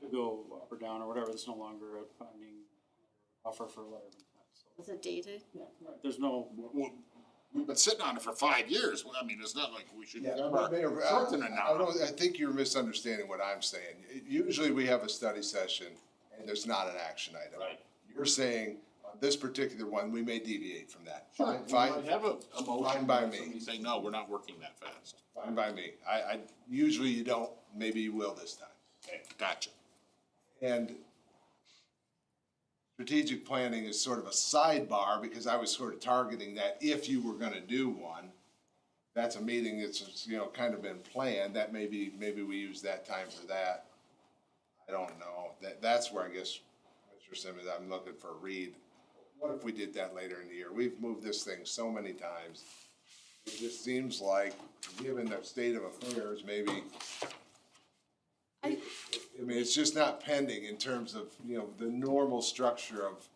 to go up or down or whatever, it's no longer a binding offer for a letter of intent, so. Is it dated? There's no, We've been sitting on it for 5 years, I mean, it's not like we should. Yeah, but Mayor, Something or not. I think you're misunderstanding what I'm saying. Usually we have a study session and there's not an action item. Right. You're saying, on this particular one, we may deviate from that. We Fine, might have a motion. Fine by me. Somebody saying, no, we're not working that fast. fine by me. Usually you don't, maybe you will this time. Okay, gotcha. And strategic planning is sort of a sidebar because I was sort of targeting that if you were gonna do one, that's a meeting that's, you know, kind of been planned, that maybe we use that time for that. I don't know, that's where I guess, Mr. Simmons, I'm looking for a read. What if we did that later in the year? We've moved this thing so many times. It just seems like, given the state of affairs, maybe, I mean, it's just not pending in terms of, you know, the normal structure of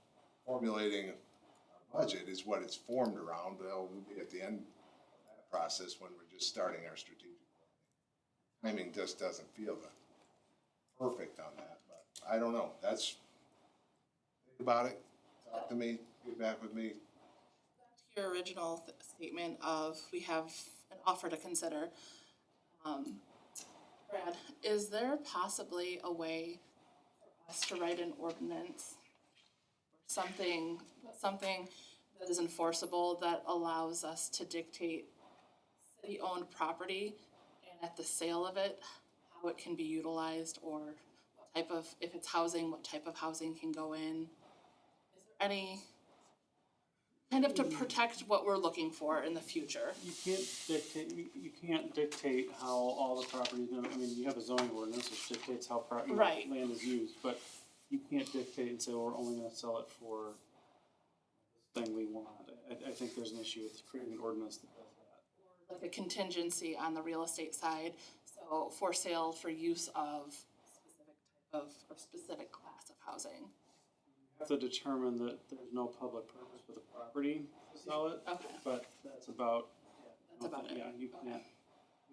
formulating a budget is what it's formed around. We'll be at the end of that process when we're just starting our strategic planning. Timing just doesn't feel perfect on that, but I don't know. That's, think about it, talk to me, get back with me. Your original statement of we have an offer to consider. Brad, is there possibly a way for us to write an ordinance or something that is enforceable that allows us to dictate city-owned property and at the sale of it, how it can be utilized or what type of, if it's housing, what type of housing can go in? Is there any kind of to protect what we're looking for in the future? You can't dictate how all the property is gonna, I mean, you have a zoning ordinance which dictates how Right. land is used, but you can't dictate and say, well, we're only gonna sell it for this thing we want. I think there's an issue with creating an ordinance that does that. Like a contingency on the real estate side, so for sale for use of specific type of, or specific class of housing. You have to determine that there's no public purpose for the property to sell it, Okay. but that's about, That's about it. yeah, you can't.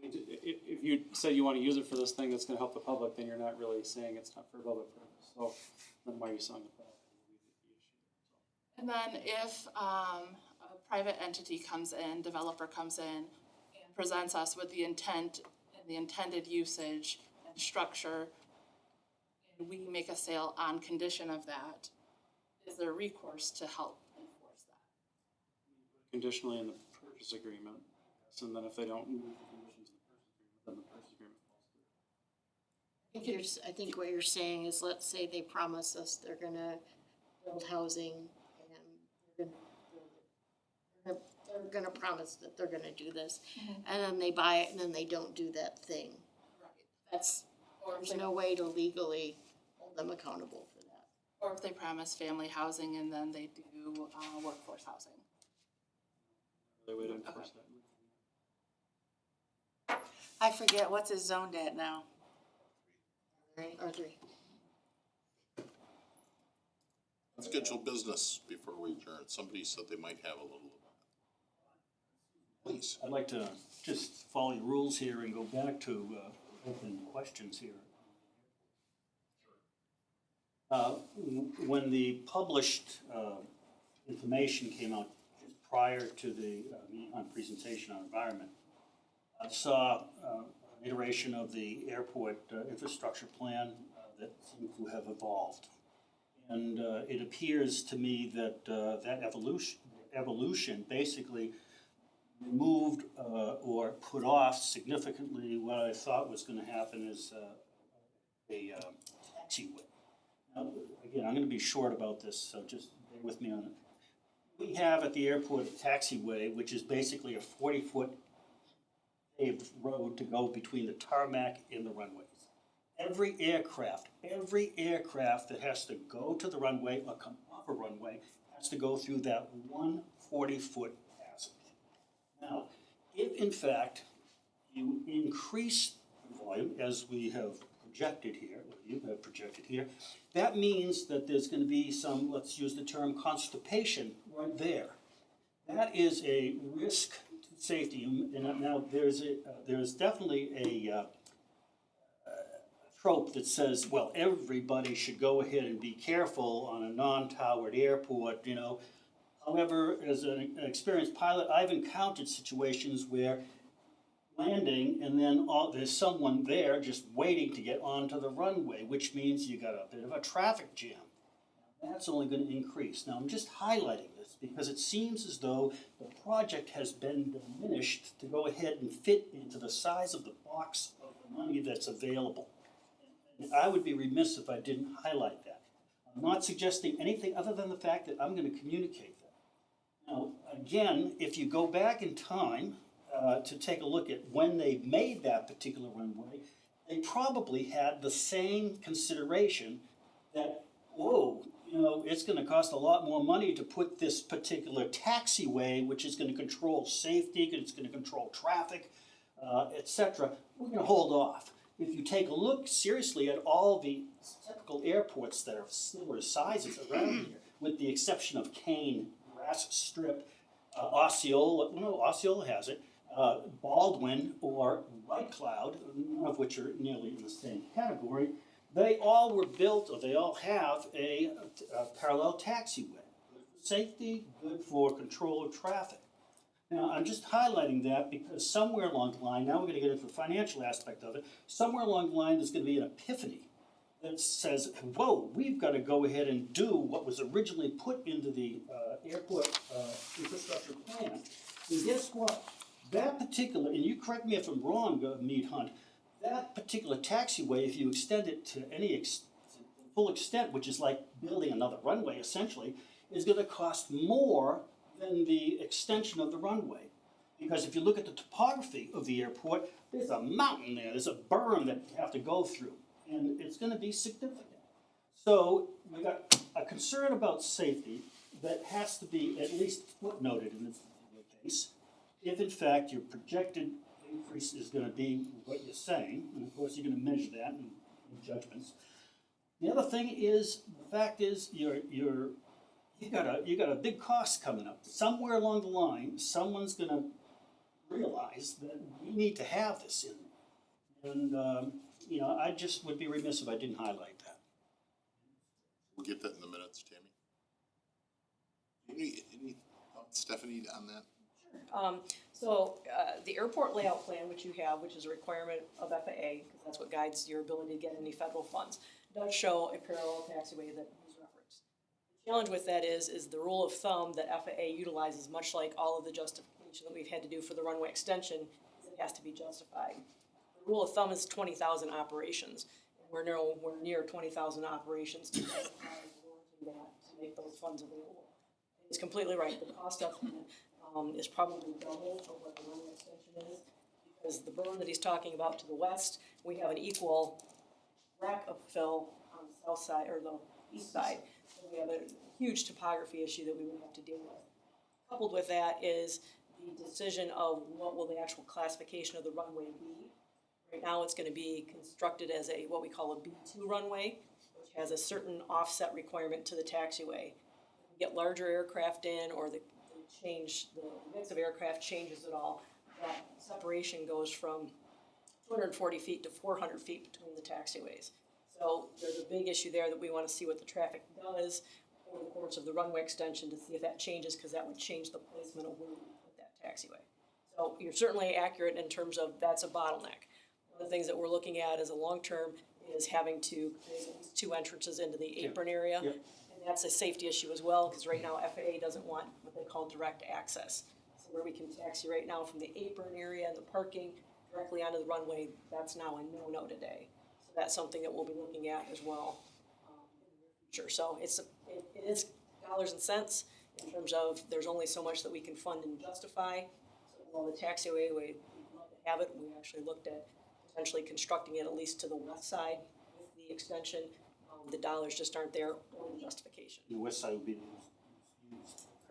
If you say you wanna use it for this thing that's gonna help the public, then you're not really saying it's not for a public purpose, so then why are you selling the property? And then if a private entity comes in, developer comes in and presents us with the intent and the intended usage and structure, and we make a sale on condition of that, is there recourse to help enforce that? Conditionally in the purchase agreement, yes, and then if they don't meet the conditions of the purchase agreement, then the purchase agreement falls through. I think what you're saying is, let's say they promise us they're gonna build housing and they're gonna promise that they're gonna do this. And then they buy it and then they don't do that thing. Right. That's, Or if there's they, no way to legally hold them accountable for that. or if they promise family housing and then they do workforce housing. The way to enforce that. I forget, what's it zoned at now? Right, R3. Scheduled business before we adjourn. Somebody said they might have a little. Please. I'd like to just follow the rules here and go back to open questions here. When the published information came out just prior to the meeting on presentation on environment, I saw an iteration of the airport infrastructure plan that seemed to have evolved. And it appears to me that that evolution basically removed or put off significantly what I thought was gonna happen is a taxiway. Now, again, I'm gonna be short about this, so just bear with me on it. We have at the airport a taxiway, which is basically a 40-foot paved road to go between the tarmac and the runways. Every aircraft that has to go to the runway or come off a runway has to go through that one 40-foot passage. Now, if in fact you increase the volume, as we have projected here, or you have projected here, that means that there's gonna be some, let's use the term constipation right there. That is a risk to safety, and now there's definitely a trope that says, well, everybody should go ahead and be careful on a non-towered airport, you know. However, as an experienced pilot, I've encountered situations where landing and then there's someone there just waiting to get onto the runway, which means you got a bit of a traffic jam. That's only going to increase. Now, I'm just highlighting this because it seems as though the project has been diminished to go ahead and fit into the size of the box of the money that's available. And I would be remiss if I didn't highlight that. I'm not suggesting anything other than the fact that I'm going to communicate that. Now, again, if you go back in time, to take a look at when they made that particular runway, they probably had the same consideration that, whoa, you know, it's gonna cost a lot more money to put this particular taxiway, which is gonna control safety, it's gonna control traffic, et cetera. We're gonna hold off. If you take a look seriously at all the typical airports that are similar sizes around here, with the exception of Kane, Grass Strip, Osceola, no, Osceola has it, Baldwin or White Cloud, none of which are nearly in the same category, they all were built, or they all have a parallel taxiway. Good for safety, good for control of traffic. Now, I'm just highlighting that because somewhere along the line, now we're gonna get into the financial aspect of it, somewhere along the line, there's gonna be an epiphany that says, whoa, we've gotta go ahead and do what was originally put into the airport infrastructure plan. And guess what? That particular, and you correct me if I'm wrong, Mead Hunt, that particular taxiway, if you extend it to any full extent, which is like building another runway essentially, is gonna cost more than the extension of the runway. Because if you look at the topography of the airport, there's a mountain there, there's a berm that you have to go through, and it's gonna be significant. So we got a concern about safety that has to be at least footnoted in this particular case. If in fact your projected increase is gonna be what you're saying, and of course you're gonna measure that in judgments. The other thing is, the fact is, you got a big cost coming up. Somewhere along the line, someone's gonna realize that we need to have this in there. And, you know, I just would be remiss if I didn't highlight that. We'll get that in the minutes, Tammy. Any thoughts, Stephanie, on that? The airport layout plan, which you have, which is a requirement of FAA, because that's what guides your ability to get any federal funds, does show a parallel taxiway that is referenced. The challenge with that is the rule of thumb that FAA utilizes, much like all of the justification that we've had to do for the runway extension, is it has to be justified. The rule of thumb is 20,000 operations, and we're near 20,000 operations to justify that, to make those funds available. It's completely right, the cost estimate is probably double of what the runway extension is, because the berm that he's talking about to the west, we have an equal rack of fill on the south side, or the east side. So we have a huge topography issue that we would have to deal with. Coupled with that is the decision of what will the actual classification of the runway be. Right now, it's gonna be constructed as what we call a B2 runway, which has a certain offset requirement to the taxiway. If we get larger aircraft in, or the mix of aircraft changes at all, that separation goes from 240 feet to 400 feet between the taxiways. So there's a big issue there that we want to see what the traffic does over the course of the runway extension to see if that changes, because that would change the placement of where we put that taxiway. So you're certainly accurate in terms of that's a bottleneck. One of the things that we're looking at as a long-term is having to create at least 2 entrances into the apron area. Yep. And that's a safety issue as well, because right now FAA doesn't want what they call direct access. So where we can taxi right now from the apron area and the parking directly onto the runway, that's now a no-no today. So that's something that we'll be looking at as well in the future. So it is dollars and cents in terms of there's only so much that we can fund and justify. So while the taxiway, we'd love to have it, we actually looked at potentially constructing it at least to the west side with the extension. The dollars just aren't there, or the justification. The west side would be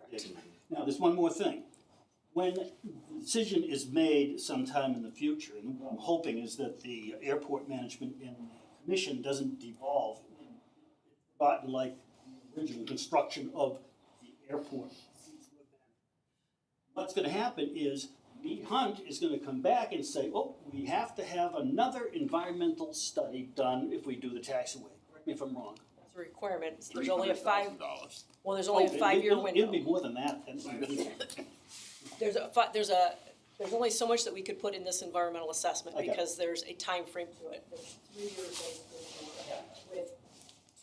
used. Now, there's one more thing. When the decision is made sometime in the future, and what I'm hoping is that the airport management and the commission doesn't devolve but like the original construction of the airport. What's gonna happen is Mead Hunt is gonna come back and say, oh, we have to have another environmental study done if we do the taxiway. Correct me if I'm wrong. That's a requirement. There's only a $300,000. there's only a 5-year window. It'll be more than that. There's only so much that we could put in this environmental assessment, Okay. because there's a time frame to it. There's 3 years with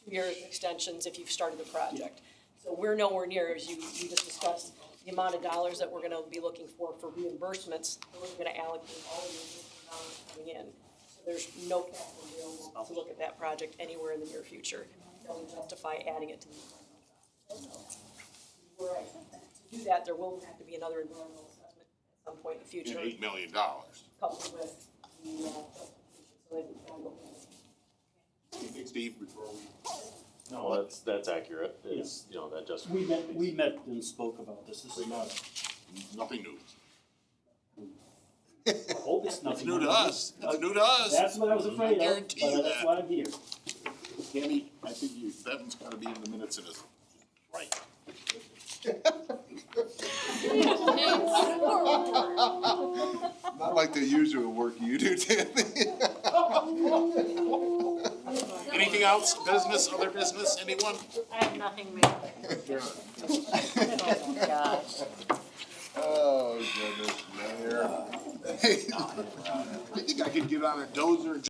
2 year extensions if you've started the project. So we're nowhere near, as you just discussed, the amount of dollars that we're gonna be looking for reimbursements. We're gonna allocate all of these dollars coming in. So there's no capital available to look at that project anywhere in the near future. That would justify adding it to the environmental assessment. To do that, there will have to be another environmental assessment at some point in the future, $8 million. coupled with the, so they can go. Anything, Steve, before we? No, that's accurate, is, you know, that just. We met and spoke about this. This is not, Nothing new. I hope it's It's nothing. new to us. It's new to us. That's what I was afraid of, guarantee you but that's that. why I'm here. Tammy, I think that one's gotta be in the minutes in his, right. Not like the usual work you do, Tammy. Anything else? Business, other business, anyone? I have nothing, Mayor.